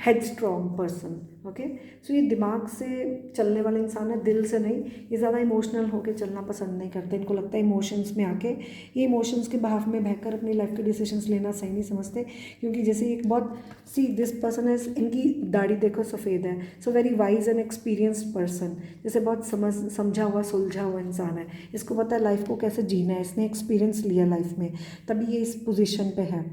headstrong person. Okay. So ये दिमाग से चलने वाला इंसान है, दिल से नहीं. ये ज़्यादा इमोशनल होकर चलना पसंद नहीं करते. इनको लगता है इमोशंस में आके, ये इमोशंस के बहाव में बहकर अपनी लाइफ के डिसीजंस लेना सही नहीं समझते. क्योंकि जैसे एक बहुत दिस पर्सन है, इनकी दाढ़ी देखो सफ़ेद है. So very wise and experienced person. जैसे बहुत समझा हुआ, सुलझा हुआ इंसान है. इसको पता है लाइफ को कैसे जीना है, इसने एक्सपीरियंस लिया लाइफ में, तभी ये इस पोजिशन पे है,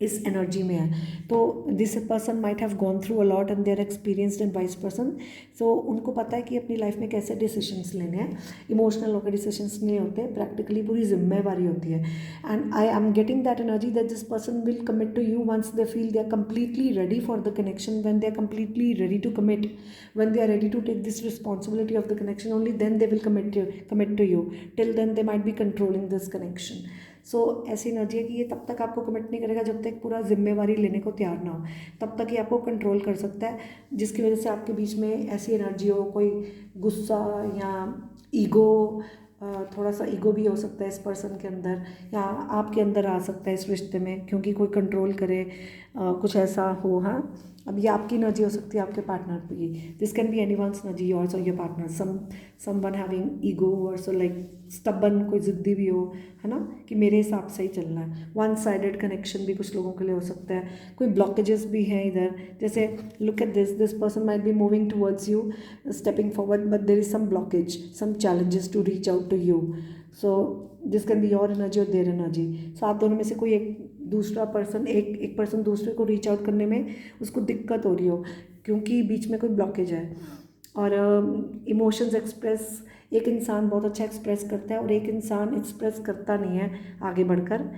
इस एनर्जी में है. तो this person might have gone through a lot and they are experienced and wise person. So उनको पता है कि अपनी लाइफ में कैसे डिसीजंस लेने हैं. इमोशनल होकर डिसीजंस नहीं होते, प्रैक्टिकली पूरी जिम्मेवारी होती है. And I am getting that energy that this person will commit to you once they feel they are completely ready for the connection. When they are completely ready to commit, when they are ready to take this responsibility of the connection, only then they will commit to you. Till then they might be controlling this connection. सो ऐसी energy है कि ये तब तक आपको commit नहीं करेगा जब तक पूरा जिम्मेवारी लेने को तैयार ना हो. तब तक ये आपको कंट्रोल कर सकता है, जिसकी वजह से आपके बीच में ऐसी एनर्जी हो, कोई गुस्सा या ईगो, थोड़ा सा ईगो भी हो सकता है इस पर्सन के अंदर, या आपके अंदर आ सकता है इस रिश्ते में, क्योंकि कोई कंट्रोल करे, कुछ ऐसा हो. हाँ, अब ये आपकी एनर्जी हो सकती है, आपके पार्टनर की. This can be anyone's energy, yours और your partner. Someone having ego और सो लाइक स्टबन, कोई ज़िद्दी भी हो, है ना, कि मेरे हिसाब से ही चलना है. वन साइडेड कनेक्शन भी कुछ लोगों के लिए हो सकता है. कोई ब्लॉकेजेस भी हैं इधर. जैसे look at this person might be moving towards you, stepping forward, but there is some blockage, some challenges to reach out to you. So this can be your energy और देयर एनर्जी. सो आप दोनों में से कोई एक दूसरा person एक person दूसरे को रीच आउट करने में उसको दिक्कत हो रही हो, क्योंकि बीच में कोई ब्लॉकेज है। और इमोशंस एक्सप्रेस, एक इंसान बहुत अच्छा एक्सप्रेस करता है और एक इंसान एक्सप्रेस करता नहीं है, आगे बढ़कर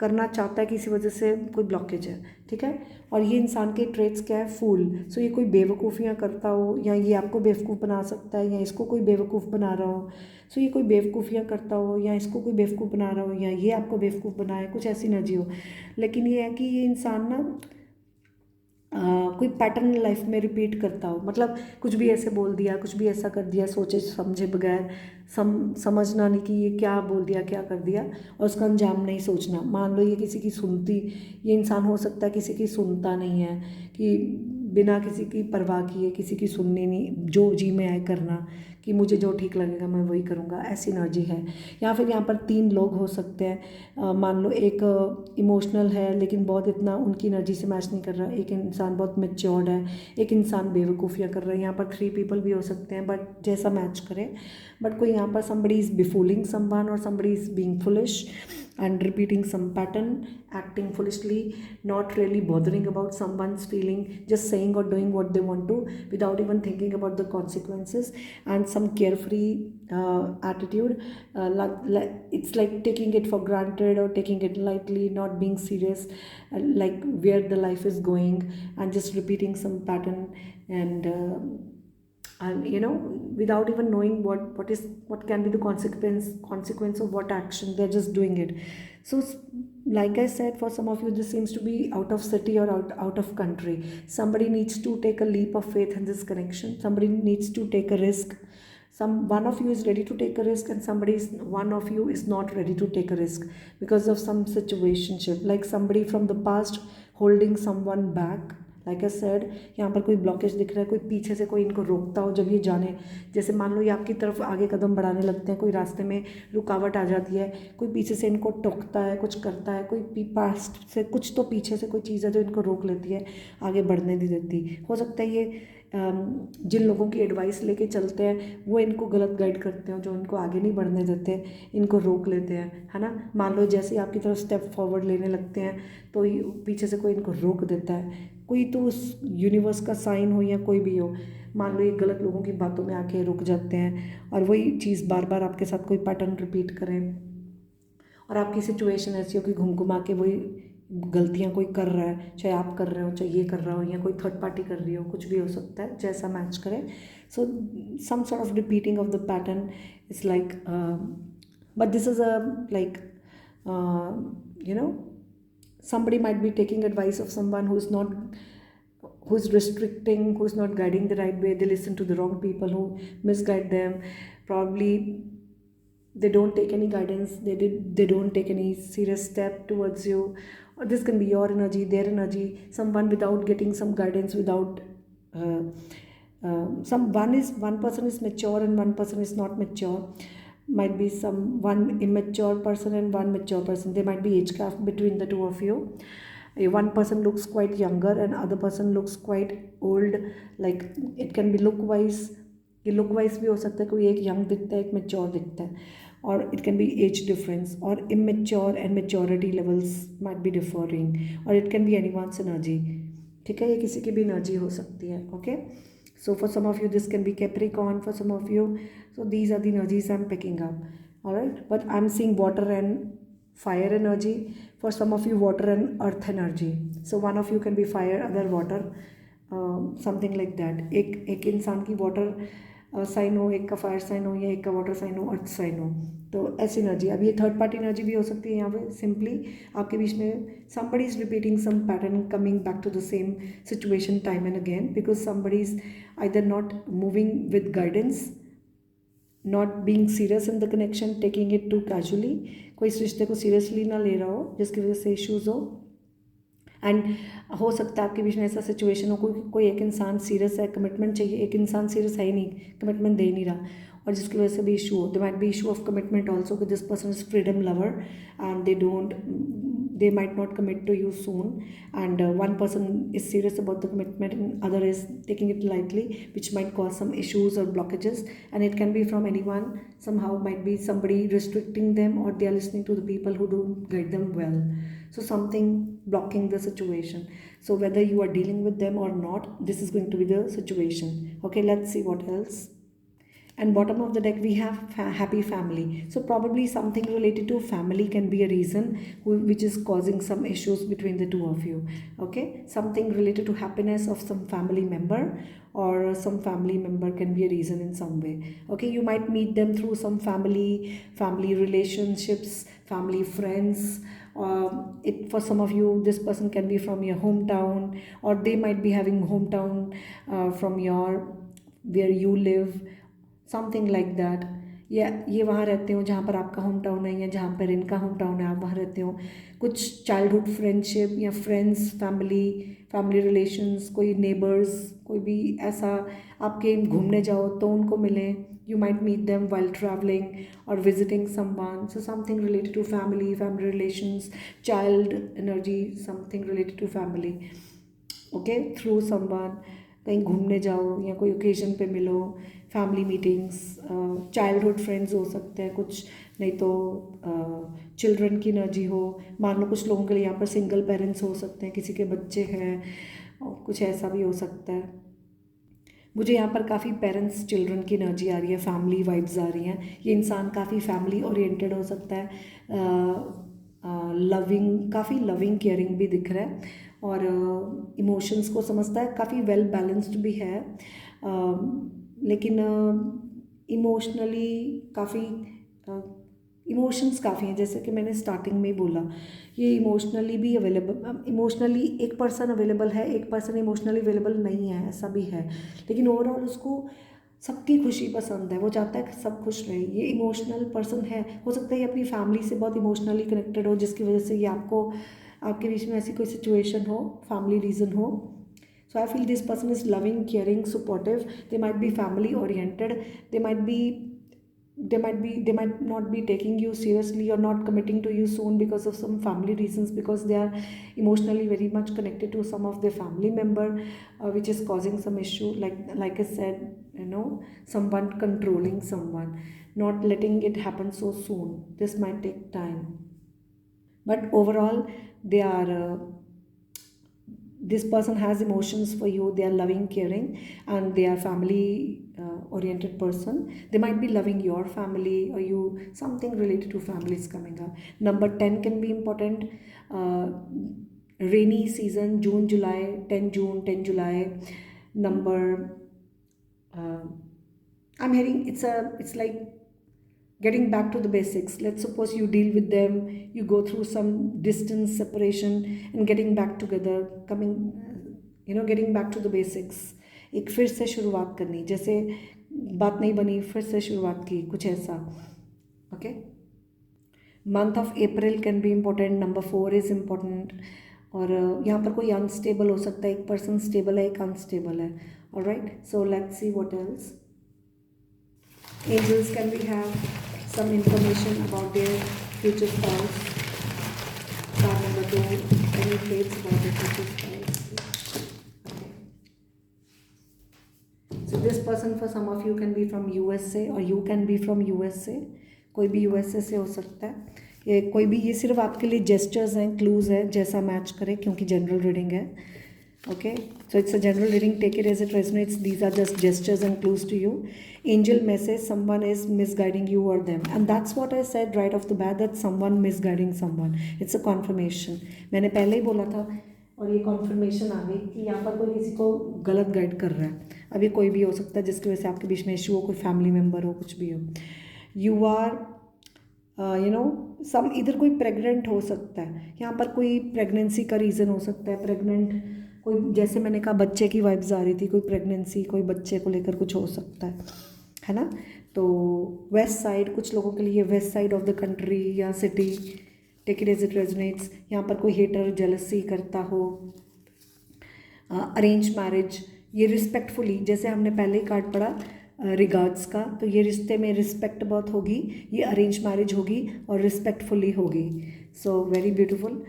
करना चाहता है, किसी वजह से कोई ब्लॉकेज है, ठीक है। और ये इंसान के ट्रेट्स क्या है, फूल। सो ये कोई बेवकूफ़ियाँ करता हो, या ये आपको बेवकूफ़ बना सकता है, या इसको कोई बेवकूफ़ बना रहा हो। सो ये कोई बेवकूफ़ियाँ करता हो, या इसको कोई बेवकूफ़ बना रहा हो, या ये आपको बेवकूफ़ बनाए, कुछ ऐसी एनर्जी हो। लेकिन ये है कि ये इंसान ना कोई पैटर्न लाइफ में रिपीट करता हो, मतलब कुछ भी ऐसे बोल दिया, कुछ भी ऐसा कर दिया, सोचे समझे बगैर, समझना नहीं कि ये क्या बोल दिया, क्या कर दिया, और उसका अंजाम नहीं सोचना। मान लो ये किसी की सुनती, ये इंसान हो सकता है किसी की सुनता नहीं है, कि बिना किसी की परवाह किए किसी की सुननी नहीं, जो जी में आए करना, कि मुझे जो ठीक लगेगा मैं वही करूँगा, ऐसी एनर्जी है। या फिर यहाँ पर 3 लोग हो सकते हैं। मान लो एक इमोशनल है लेकिन बहुत इतना उनकी एनर्जी से मैच नहीं कर रहा, एक इंसान बहुत मैच्योर्ड है, एक इंसान बेवकूफ़ियाँ कर रहा है। यहाँ पर 3 पीपल भी हो सकते हैं, बट जैसा मैच करे। बट कोई यहाँ पर somebody is befooling someone or somebody is being foolish and repeating some pattern, acting foolishly, not really bothering about someone's feeling, just saying or doing what they want to without even thinking about the consequences, and some carefree attitude. It's like taking it for granted or taking it lightly, not being serious, like where the life is going, and just repeating some pattern. And without even knowing what can be the consequence of what action, they're just doing it. So like I said, for some of you this seems to be out of city or out of country. Somebody needs to take a leap of faith in this connection, somebody needs to take a risk. One of you is ready to take a risk, and one of you is not ready to take a risk because of some situationship, like somebody from the past holding someone back. Like I said, यहाँ पर कोई blockage दिख रहा है, कोई पीछे से कोई इनको रोकता हो जब ये जाने, जैसे मान लो ये आपकी तरफ आगे कदम बढ़ाने लगते हैं, कोई रास्ते में रुकावट आ जाती है, कोई पीछे से इनको टोकता है, कुछ करता है, कोई पास्ट से कुछ तो पीछे से कोई चीज़ है जो इनको रोक लेती है, आगे बढ़ने नहीं देती। हो सकता है ये जिन लोगों की एडवाइस लेके चलते हैं वो इनको गलत गाइड करते हैं, जो इनको आगे नहीं बढ़ने देते, इनको रोक लेते हैं, है ना। मान लो जैसे ही आपकी तरफ स्टेप फॉरवर्ड लेने लगते हैं तो पीछे से कोई इनको रोक देता है, कोई तो उस यूनिवर्स का साइन हो या कोई भी हो। मान लो ये गलत लोगों की बातों में आके रुक जाते हैं और वही चीज़ बार बार आपके साथ कोई पैटर्न रिपीट करें, और आपकी सिचुएशन ऐसी हो कि घूम घुमा के वही गलतियाँ कोई कर रहा है, चाहे आप कर रहे हो, चाहे ये कर रहा हो, या कोई थर्ड पार्टी कर रही हो, कुछ भी हो सकता है, जैसा मैच करे। So some sort of repeating of the pattern is like, but this is a like somebody might be taking advice of someone who is restricting, who is not guiding the right way. They listen to the wrong people who misguide them. Probably they don't take any guidance, they don't take any serious step towards you. Or this can be your energy, their energy, someone without getting some guidance, without uh, one person is mature and one person is not mature. Might be one immature person and one mature person, there might be age gap between the two of you. One person looks quite younger and other person looks quite old, like it can be look wise, ये look wise भी हो सकता है, कोई एक young दिखता है, एक मेच्योर दिखता है, और it can be age difference, और immature and maturity levels might be differing, और it can be anyone's energy, ठीक है, ये किसी की भी एनर्जी हो सकती है। Okay, so for some of you this can be Capricorn, for some of you, so these are the energies I'm picking up. All right, but I'm seeing water and fire energy, for some of you water and earth energy, so one of you can be fire, other water, something like that. एक इंसान की water sign हो, एक का fire sign हो, या एक का वाटर साइन हो, अर्थ साइन हो, तो ऐसी एनर्जी। अब ये थर्ड पार्टी एनर्जी भी हो सकती है यहाँ पे, सिंपली आपके बीच में somebody is repeating some pattern, coming back to the same situation time and again, because somebody is either not moving with guidance, not being serious in the connection, taking it too casually, कोई इस रिश्ते को seriously ना ले रहा हो जिसकी वजह से इश्यूज़ हो। एंड हो सकता है आपके बीच में ऐसा सिचुएशन हो, कोई एक इंसान सीरियस है, कमिटमेंट चाहिए, एक इंसान सीरियस है ही नहीं, कमिटमेंट दे ही नहीं रहा, और जिसकी वजह से भी इशू हो। There might be issue of commitment also, कि this person is freedom lover and they might not commit to you soon, and one person is serious about the commitment and other is taking it lightly, which might cause some issues or blockages. And it can be from anyone, somehow might be somebody restricting them, or they are listening to the people who don't guide them well. So something blocking the situation. So whether you are dealing with them or not, this is going to be the situation. Okay, let's see what else. And bottom of the deck we have happy family. So probably something related to family can be a reason which is causing some issues between the two of you. Okay, something related to happiness of some family member, or some family member can be a reason in some way. Okay, you might meet them through some family relationships, family friends. It for some of you, this person can be from your hometown, or they might be having hometown from your where you live, something like that. या ये वहाँ रहते हो जहाँ पर आपका home town है, या जहाँ पर इनका होम टाउन है आप वहाँ रहते हो. कुछ चाइल्डहुड फ्रेंडशिप या फ्रेंड्स, फैमिली रिलेशंस, कोई नेबर्स, कोई भी ऐसा आपके घूमने जाओ तो उनको मिले. You might meet them while traveling or visiting someone. So something related to family relations, child energy, something related to family. Okay, through someone. कहीं घूमने जाओ या कोई ओकेजन पे मिलो, फैमिली मीटिंग्स, चाइल्डहुड फ्रेंड्स हो सकते हैं कुछ, नहीं तो चिल्ड्रन की एनर्जी हो. मान लो कुछ लोगों के लिए यहाँ पर सिंगल पेरेंट्स हो सकते हैं, किसी के बच्चे हैं, और कुछ ऐसा भी हो सकता है. मुझे यहाँ पर काफ़ी पेरेंट्स चिल्ड्रन की एनर्जी आ रही है, फैमिली वाइब्स आ रही हैं. ये इंसान काफ़ी फैमिली ओरिएंटेड हो सकता है, लविंग, काफ़ी लविंग केयरिंग भी दिख रहा है, और इमोशंस को समझता है, काफ़ी वेल बैलेंस्ड भी है. लेकिन इमोशनली काफ़ी इमोशंस काफ़ी हैं, जैसे कि मैंने स्टार्टिंग में ही बोला, ये इमोशनली भी अवेलेबल, इमोशनली एक पर्सन अवेलेबल है, एक पर्सन इमोशनली अवेलेबल नहीं है, ऐसा भी है. लेकिन ओवरऑल उसको सबकी खुशी पसंद है, वो चाहता है कि सब खुश रहे. ये इमोशनल पर्सन है, हो सकता है ये अपनी फैमिली से बहुत इमोशनली कनेक्टेड हो, जिसकी वजह से ये आपके बीच में ऐसी कोई सिचुएशन हो, फैमिली रीज़न हो. So I feel this person is loving, caring, supportive. They might be family oriented. They might not be taking you seriously or not committing to you soon because of some family reasons, because they are emotionally very much connected to some of their family member, which is causing some issue. Like I said, someone controlling someone, not letting it happen so soon. This might take time, but overall they are. This person has emotions for you. They are loving, caring, and they are family oriented person. They might be loving your family, or you, something related to family is coming up. Number 10 can be important. Rainy season, June, July, 10 June, 10 July. Number I'm hearing it's like getting back to the basics. Let's suppose you deal with them, you go through some distance separation, and getting back together, getting back to the basics. एक फिर से शुरुआत करनी, जैसे बात नहीं बनी फिर से शुरुआत की, कुछ ऐसा. Okay, month of April can be important. Number 4 is important. और यहाँ पर कोई अनस्टेबल हो सकता है, एक पर्सन स्टेबल है, एक अनस्टेबल है. Alright, so let's see what else. Angels, can we have some information about their future spouse? Card number 2, any traits about their future spouse? Okay. So this person for some of you can be from USA, or you can be from USA. कोई भी USA से हो सकता है. ये कोई भी, ये सिर्फ आपके लिए जेस्चर्स हैं, क्लूज है, जैसा मैच करे, क्योंकि जनरल रीडिंग है. Okay, so it's a general reading, take it as it resonates. These are just gestures and clues to you. Angel message, someone is misguiding you or them, and that's what I said right off the bat, that someone misguiding someone. It's a confirmation. मैंने पहले ही बोला था, और ये confirmation आ गई कि यहाँ पर कोई किसी को गलत गाइड कर रहा है. अभी कोई भी हो सकता है जिसकी वजह से आपके बीच में इशू हो, कोई फैमिली मेम्बर हो, कुछ भी हो. You are some, इधर कोई प्रेग्नेंट हो सकता है, यहाँ पर कोई प्रेगनेंसी का रीज़न हो सकता है. प्रेग्नेंट कोई, जैसे मैंने कहा बच्चे की वाइब्स आ रही थी, कोई प्रेगनेंसी, कोई बच्चे को लेकर कुछ हो सकता है ना. तो वेस्ट साइड, कुछ लोगों के लिए west side of the country या city, take it as it resonates. यहाँ पर कोई हेटर, जेलसी करता हो. अरेंज मैरिज, ये रिस्पेक्टफुली, जैसे हमने पहले ही कार्ड पढ़ा, रिगार्ड्स का। तो ये रिश्ते में रिस्पेक्ट बहुत होगी, ये अरेंज मैरिज होगी और रिस्पेक्टफुली होगी। So very beautiful.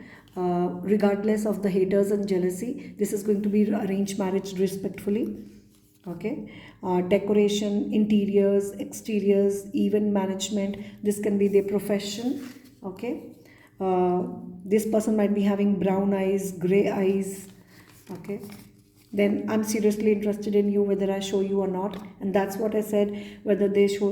Regardless of the haters and jealousy, this is going to be arranged marriage respectfully. Okay. Decoration, interiors, exteriors, event management, this can be their profession. Okay. This person might be having brown eyes, gray eyes. Okay. Then I'm seriously interested in you whether I show you or not, and that's what I said, whether they show।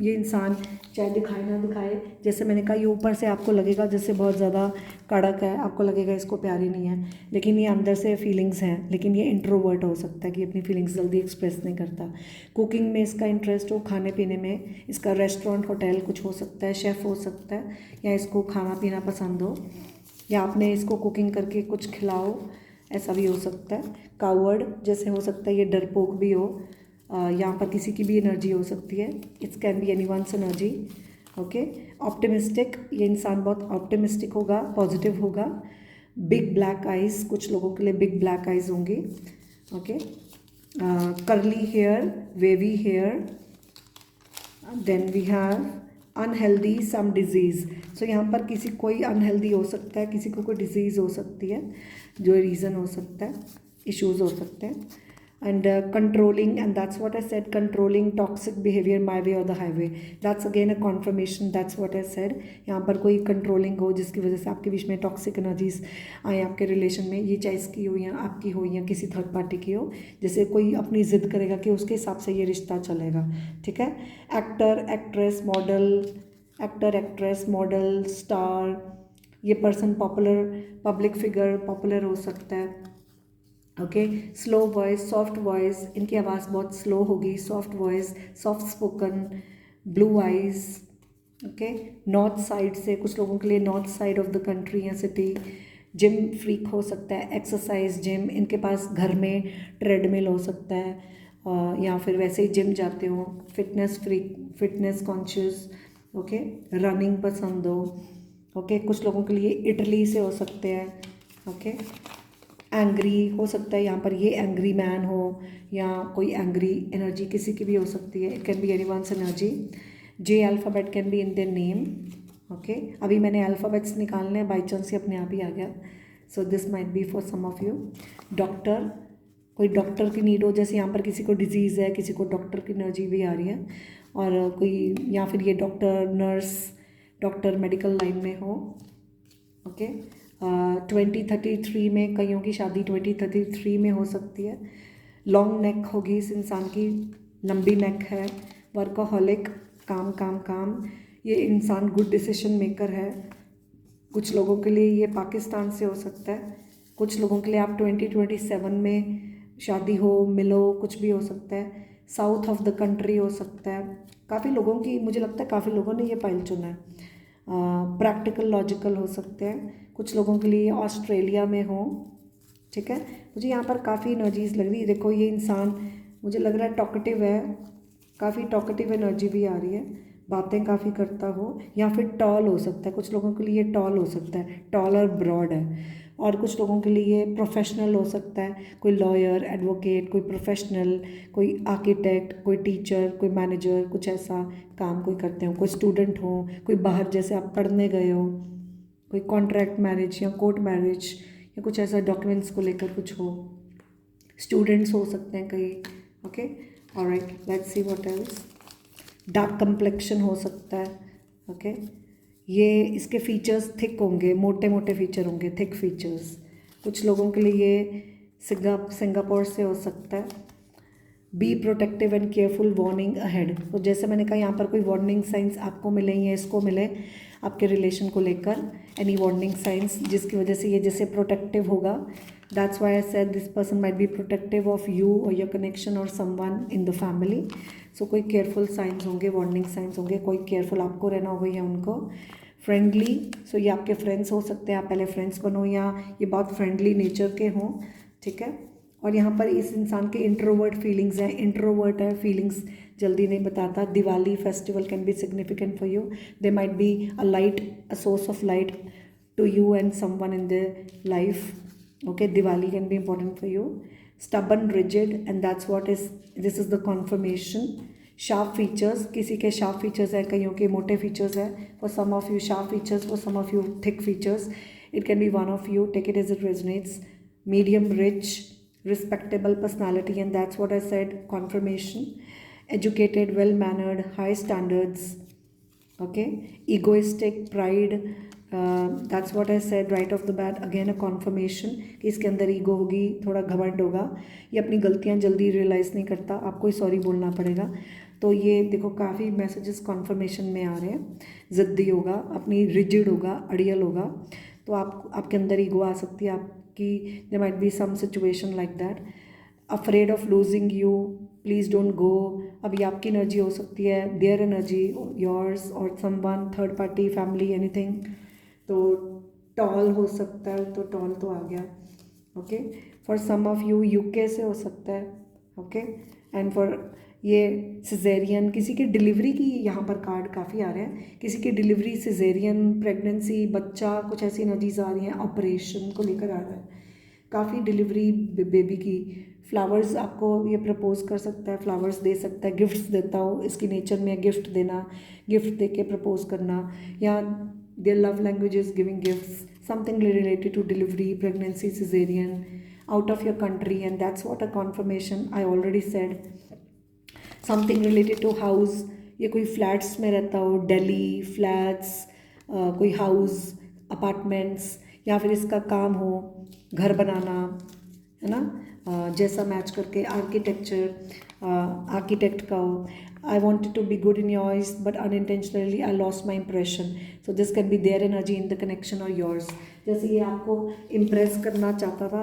ये इंसान चाहे दिखाए ना दिखाए, जैसे मैंने कहा ये ऊपर से आपको लगेगा जैसे बहुत ज़्यादा कड़क है, आपको लगेगा इसको प्यार ही नहीं है, लेकिन ये अंदर से फीलिंग्स हैं। लेकिन ये इंट्रोवर्ट हो सकता है कि अपनी फीलिंग्स जल्दी एक्सप्रेस नहीं करता। कुकिंग में इसका इंटरेस्ट हो, खाने पीने में इसका रेस्टोरेंट होटल कुछ हो सकता है, शेफ़ हो सकता है, या इसको खाना पीना पसंद हो, या आपने इसको कुकिंग करके कुछ खिलाओ, ऐसा भी हो सकता है। कावर्ड जैसे हो सकता है ये डरपोक भी हो, यहाँ पर किसी की भी एनर्जी हो सकती है, it's can be anyone's energy. Okay. Optimistic, ये इंसान बहुत ऑप्टिमिस्टिक होगा, पॉजिटिव होगा। बिग ब्लैक आइज़, कुछ लोगों के लिए बिग ब्लैक आइज़ होंगी। Okay. Curly hair, wavy hair. Then we have unhealthy, some disease. So यहाँ पर किसी कोई अनहेल्दी हो सकता है, किसी को कोई डिजीज़ हो सकती है, जो रीज़न हो सकता है, इश्यूज़ हो सकते हैं। And controlling, and that's what I said, controlling toxic behaviour, my way और the highway, that's again a confirmation, that's what I said. यहाँ पर कोई कंट्रोलिंग हो जिसकी वजह से आपके बीच में टॉक्सिक एनर्जीज आए आपके रिलेशन में, ये चाहे इसकी हो या आपकी हो या किसी थर्ड पार्टी की हो, जैसे कोई अपनी ज़िद करेगा कि उसके हिसाब से ये रिश्ता चलेगा। ठीक है। Actor, actress, model, actor, actress, model, star, ये person popular, public figure, popular हो सकता है। Okay. Slow voice, soft voice, इनकी आवाज़ बहुत स्लो होगी, soft voice, soft spoken, blue eyes. Okay. North side से, कुछ लोगों के लिए north side of the country या सिटी। जिम फ्रीक हो सकता है, एक्सरसाइज जिम, इनके पास घर में ट्रेडमिल हो सकता है, या फिर वैसे ही जिम जाते हो। Fitness freak, fitness conscious. Okay. Running पसंद हो। ओके। कुछ लोगों के लिए इटली से हो सकते हैं। ओके। एंग्री हो सकता है, यहाँ पर ये एंग्री मैन हो या कोई एंग्री एनर्जी किसी की भी हो सकती है, it can be anyone's energy. J alphabet can be in their name. Okay. अभी मैंने अल्फ़ाबेट्स निकालने हैं, बाई चांस ही अपने आप ही आ गया। So this might be for some of you. Doctor, कोई डॉक्टर की नीड हो, जैसे यहाँ पर किसी को डिजीज़ है, किसी को डॉक्टर की एनर्जी भी आ रही है, और कोई, या फिर ये doctor, nurse, doctor medical line में हो। ओके। 2033 में कईयों की शादी 2033 में हो सकती है। लॉन्ग नेक होगी इस इंसान की, लंबी नेक है। वर्कोहॉलिक, काम काम काम, ये इंसान गुड डिसीजन मेकर है। कुछ लोगों के लिए ये पाकिस्तान से हो सकता है, कुछ लोगों के लिए आप 2027 में शादी हो, मिलो, कुछ भी हो सकता है। साउथ ऑफ द कंट्री हो सकता है। काफ़ी लोगों की, मुझे लगता है काफ़ी लोगों ने ये फाइल चुना है। प्रैक्टिकल, लॉजिकल हो सकते हैं। कुछ लोगों के लिए ऑस्ट्रेलिया में हो। ठीक है। मुझे यहाँ पर काफ़ी एनर्जीज लग रही है। देखो ये इंसान मुझे लग रहा है टॉकेटिव है, काफ़ी टॉकेटिव एनर्जी भी आ रही है, बातें काफ़ी करता हो, या फिर टॉल हो सकता है। कुछ लोगों के लिए टॉल हो सकता है, टॉल और ब्रॉड है। और कुछ लोगों के लिए प्रोफेशनल हो सकता है, कोई लॉयर, एडवोकेट, कोई प्रोफेशनल, कोई आर्किटेक्ट, कोई टीचर, कोई मैनेजर, कुछ ऐसा काम कोई करते हो। कोई स्टूडेंट हो, कोई बाहर जैसे आप पढ़ने गए हो, कोई कॉन्ट्रैक्ट मैरिज या कोर्ट मैरिज, या कुछ ऐसा डॉक्यूमेंट्स को लेकर कुछ हो। स्टूडेंट्स हो सकते हैं कई। Okay. Alright, let's see what else. Dark complexion हो सकता है। ओके। ये इसके फीचर्स थिक होंगे, मोटे मोटे फीचर होंगे, थिक फीचर्स। कुछ लोगों के लिए ये सिंगापुर से हो सकता है। Be protective and careful, warning ahead. तो जैसे मैंने कहा यहाँ पर कोई वार्निंग साइंस आपको मिले या इसको मिले आपके रिलेशन को लेकर, एनी वार्निंग साइंस जिसकी वजह से ये जैसे प्रोटेक्टिव होगा, that's why I said this person might B protective of you और योर कनेक्शन और समवन इन द फैमिली। सो कोई केयरफुल साइंस होंगे, वार्निंग साइंस होंगे, कोई केयरफुल आपको रहना होगा या उनको। फ्रेंडली, सो ये आपके फ्रेंड्स हो सकते हैं, आप पहले फ्रेंड्स बनो या ये बहुत फ्रेंडली नेचर के हों। ठीक है। और यहाँ पर इस इंसान के इंट्रोवर्ट फीलिंग्स हैं, इंट्रोवर्ट है, फीलिंग्स जल्दी नहीं बताता। Diwali festival can be significant for you, they might be a light, a source of light to you and someone in the life. Okay. Diwali can be important for you. Stubborn, rigid, and that's what is, this is the confirmation. Sharp features, किसी के sharp features हैं, कईयों के मोटे features हैं. For some of you sharp features, for some of you thick features. It can be one of you. Take it as it resonates. Medium rich, respectable personality, and that's what I said. Confirmation. Educated, well mannered, high standards. Okay. Egoistic, pride. That's what I said right off the bat. Again a confirmation कि इसके अंदर ego होगी, थोड़ा घमंड होगा, ये अपनी गलतियाँ जल्दी रियलाइज़ नहीं करता, आपको ही सॉरी बोलना पड़ेगा. तो ये देखो काफ़ी मैसेजेस कॉन्फर्मेशन में आ रहे हैं. ज़िद्दी होगा, अपनी रिजिड होगा, अड़ियल होगा. तो आपके अंदर ईगो आ सकती है आपकी. There might be some situation like that. Afraid of losing you, please don't go. अभी आपकी एनर्जी हो सकती है, देयर एनर्जी, योर्स और someone, third party, family, anything. तो टॉल हो सकता है, तो टॉल तो आ गया. Okay. For some of you UK से हो सकता है. ओके. एंड फॉर ये सिजेरियन, किसी की डिलीवरी की यहाँ पर कार्ड काफ़ी आ रहे हैं. किसी की डिलीवरी, सिजेरियन, प्रेगनेंसी, बच्चा, कुछ ऐसी एनर्जीज आ रही हैं. ऑपरेशन को लेकर आ रहा है काफ़ी, डिलीवरी बेबी की. फ्लावर्स आपको ये प्रपोज कर सकता है, फ्लावर्स दे सकता है, गिफ्ट्स देता हो, इसकी नेचर में गिफ्ट देना, गिफ्ट दे के प्रपोज करना, या their love language is giving gifts. Something related to delivery, pregnancy, caesarean, out of your country. And that's what a confirmation I already said. Something related to house, ये कोई flats में रहता हो, Delhi flats, कोई house, apartments, या फिर इसका काम हो घर बनाना, है ना, जैसा मैच करके. आर्किटेक्चर, आर्किटेक्ट का हो. I wanted to be good in your eyes but unintentionally I lost my impression. So this can be their energy in the connection और योर्स. जैसे ये आपको इम्प्रेस करना चाहता था,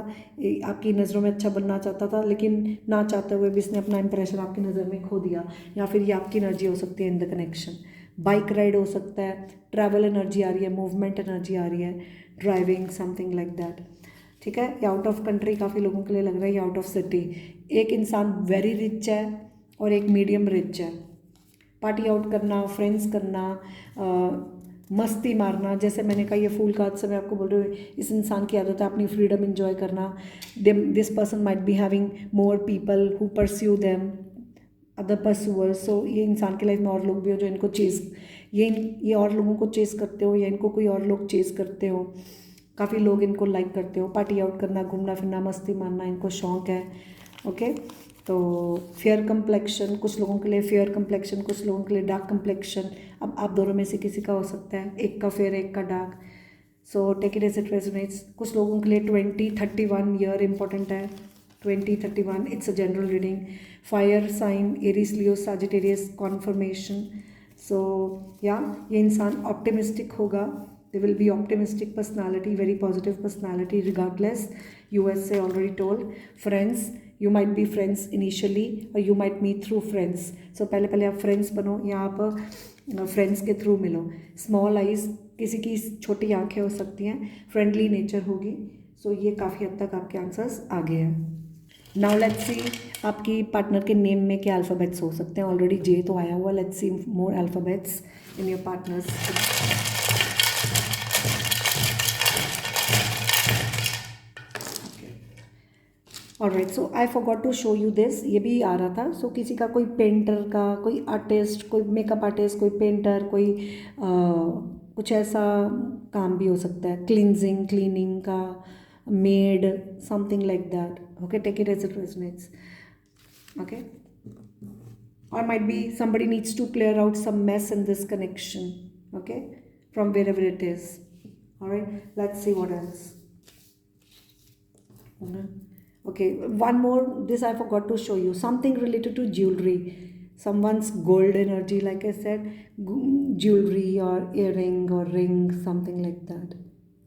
आपकी नज़रों में अच्छा बनना चाहता था, लेकिन ना चाहते हुए भी इसने अपना इंप्रेशन आपकी नज़र में खो दिया. या फिर ये आपकी एनर्जी हो सकती है इन द कनेक्शन. बाइक राइड हो सकता है, ट्रैवल एनर्जी आ रही है, मूवमेंट एनर्जी आ रही है, ड्राइविंग, समथिंग लाइक दैट. ठीक है. ये आउट ऑफ कंट्री काफ़ी लोगों के लिए लग रहा है, ये आउट ऑफ सिटी. एक इंसान वेरी रिच है और एक मीडियम रिच है. पार्टी आउट करना, फ्रेंड्स करना, मस्ती मारना. जैसे मैंने कहा ये फूल का से मैं आपको बोल रही हूँ, इस इंसान की आदत है अपनी फ्रीडम इन्जॉय करना. This person might be having more people who pursue them, other pursuers. So ये इंसान की लाइफ में और लोग भी हो जो इनको चेस, ये और लोगों को चेस करते हो, या इनको कोई और लोग चेस करते हो. काफ़ी लोग इनको लाइक करते हो. पार्टी आउट करना, घूमना फिरना, मस्ती मारना इनको शौक है. ओके. तो फेयर कम्प्लेक्शन, कुछ लोगों के लिए फेयर कम्प्लेक्शन, कुछ लोगों के लिए डार्क कम्प्लेक्शन. अब आप दोनों में से किसी का हो सकता है, एक का फेयर, एक का dark. So take it as it resonates. कुछ लोगों के लिए 20-31 ईयर इंपॉर्टेंट है. 20-31 it's a general reading. Fire sign, Aries, Leo, Sagittarius, confirmation. So या ये इंसान ऑप्टिमिस्टिक होगा. They will be optimistic personality, very positive personality regardless. USA already told. Friends, you might be friends initially or you might meet through friends. So पहले पहले आप friends बनो या आप friends के through मिलो. Small eyes, किसी की छोटी आंखें हो सकती हैं. Friendly nature होगी. So ये काफ़ी हद तक आपके आंसर्स आ गए हैं. नाउ लेट्स सी आपकी पार्टनर के नेम में क्या अल्फ़ाबेट्स हो सकते हैं. ऑलरेडी जे तो आया हुआ. Let's see more alphabets in your partners. Alright. So I forgot to show you this. ये भी आ रहा था. सो किसी का कोई पेंटर का, कोई आर्टिस्ट, कोई मेकअप आर्टिस्ट, कोई पेंटर, कोई कुछ ऐसा काम भी हो सकता है. क्लींजिंग, क्लीनिंग का, maid, something like that. Okay. Take it as it resonates. Okay. or might be somebody needs to clear out some mess in this connection. Okay. From wherever it is. All right. Let's see what else. Okay, one more. This I forgot to show you. Something related to jewelry. Someone's gold energy, like I said, jewelry or earring or ring, something like that.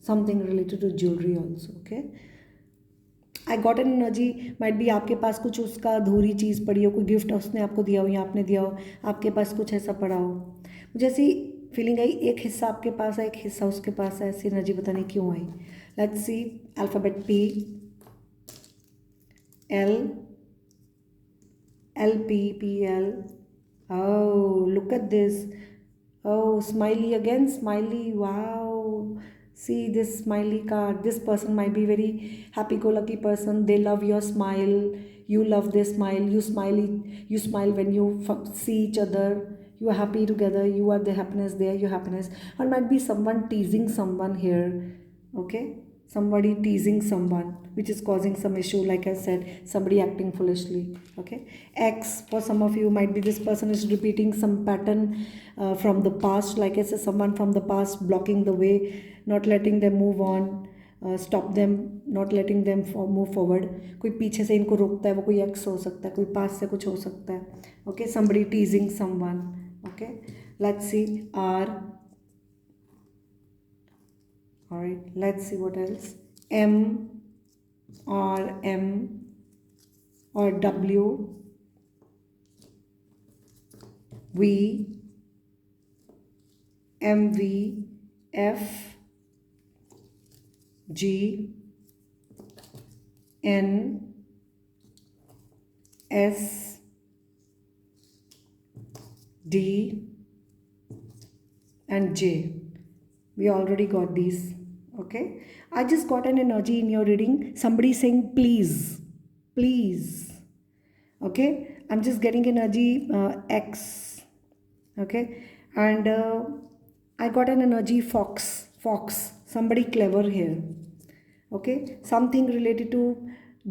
Something related to jewelry also. Okay. I got an energy, might be आपके पास कुछ उसका अधूरी चीज़ पड़ी हो, कोई gift उसने आपको दिया हो या आपने दिया हो, आपके पास कुछ ऐसा पड़ा हो. मुझे ऐसी फीलिंग आई, एक हिस्सा आपके पास है, एक हिस्सा उसके पास है. ऐसी एनर्जी पता नहीं क्यों आई. Let's see. Alphabet P, L, LP, PL. Oh, look at this. Oh, smiley again, smiley. Wow. See this smiley card. This person might be very happy go lucky person. They love your smile, you love their smile. You smile when you see each other. You are happy together, you are the happiness, they are your happiness. Or might be someone teasing someone here. Okay, somebody teasing someone, which is causing some issue. Like I said, somebody acting foolishly. Okay, X for some of you might be this person is repeating some pattern from the past. Like I said, someone from the past blocking the way, not letting them move on, stop them, not letting them move forward. कोई पीछे से इनको रोकता है, वो कोई x हो सकता है, कोई पास से कुछ हो सकता है. Okay, somebody teasing someone. Okay, let's see R. All right, let's see what else. M or M or W, V, MV, F, G, N, S, D, and J. We already got these. Okay, I just got an energy in your reading. Somebody saying please, please. Okay, I'm just getting energy X. Okay, and I got an energy fox. Somebody clever here. Okay, something related to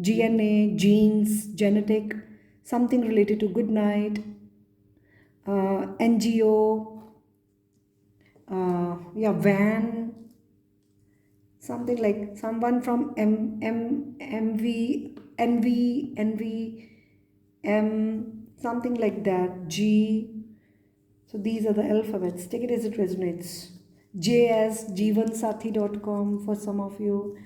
GNA, genes, genetic, something related to good night, NGO, yeah, van, something like someone from MV, NV, M, something like that, G. So these are the alphabets. Take it as it resonates. J as jeevansathi.com for some of you.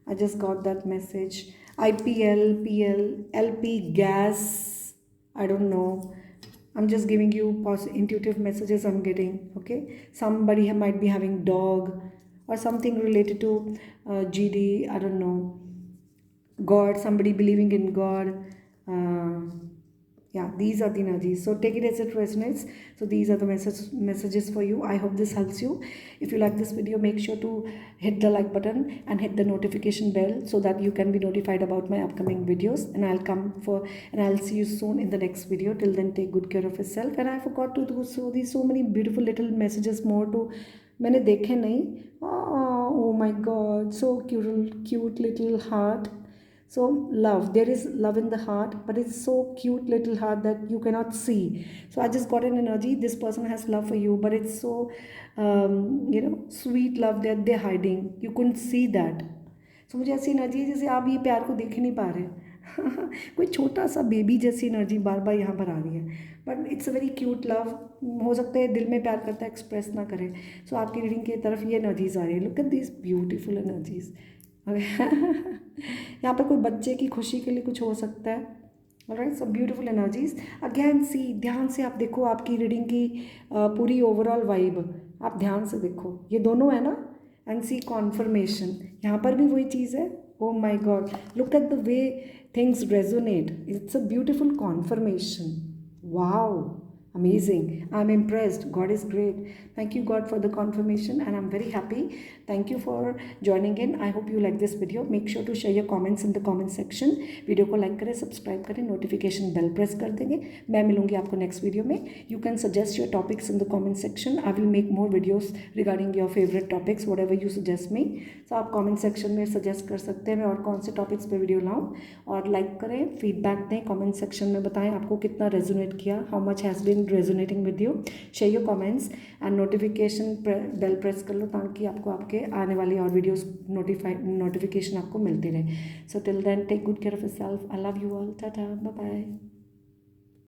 I just got that message. IPL, PL, LP, gas. I don't know. I'm just giving you intuitive messages I'm getting. Okay, somebody might be having dog or something related to GD. I don't know. God, somebody believing in God. Yeah, these are the energies. So take it as it resonates. So these are the messages for you. I hope this helps you. If you like this video, make sure to hit the like button and hit the notification bell so that you can be notified about my upcoming videos. And I'll see you soon in the next video. Till then, take good care of yourself. And I forgot to do so many beautiful little messages more to मैंने देखे नहीं. Oh my God, so cute little heart. So love, there is love in the heart, but it's so cute little heart that you cannot see. So I just got an energy. This person has love for you, but it's so sweet love that they're hiding. You couldn't see that. So मुझे ऐसी energy है जैसे आप ये प्यार को देख ही नहीं पा रहे. कोई छोटा सा बेबी जैसी एनर्जी बार बार यहाँ पर आ रही है. But it's a very cute love. हो सकता है दिल में प्यार करता है, एक्सप्रेस ना करे. सो आपकी रीडिंग की तरफ ये एनर्जीज आ रही है. Look at this beautiful energies. यहाँ पर कोई बच्चे की खुशी के लिए कुछ हो सकता है. Alright, so beautiful energies. Again see, ध्यान से आप देखो आपकी रीडिंग की पूरी ओवरऑल वाइब. आप ध्यान से देखो, ये दोनों है ना. एंड सी कॉन्फर्मेशन, यहाँ पर भी वही चीज़ है. Oh my god, look at the way things resonate. It's a beautiful confirmation. Wow, amazing. I'm impressed. God is great. Thank you, God, for the confirmation, and I'm very happy. Thank you for joining in. I hope you like this video. Make sure to share your comments in the comment section. Video को like करें, subscribe करें, notification bell press कर देंगे. मैं मिलूंगी आपको next video में. You can suggest your topics in the comment section. I will make more videos regarding your favourite topics, whatever you suggest me. So आप comment section में suggest कर सकते हैं मैं और कौन से टॉपिक्स पे वीडियो लाऊं. और लाइक करें, फीडबैक दें, कमेंट सेक्शन में बताएं आपको कितना रेजोनेट किया, how much has been resonating with you. Share your comments and notification bell press कर लो ताकि आपको आपके आने वाली और वीडियोस नोटिफिकेशन आपको मिलती रहे. So till then, take good care of yourself. I love you all. Tata, bye bye.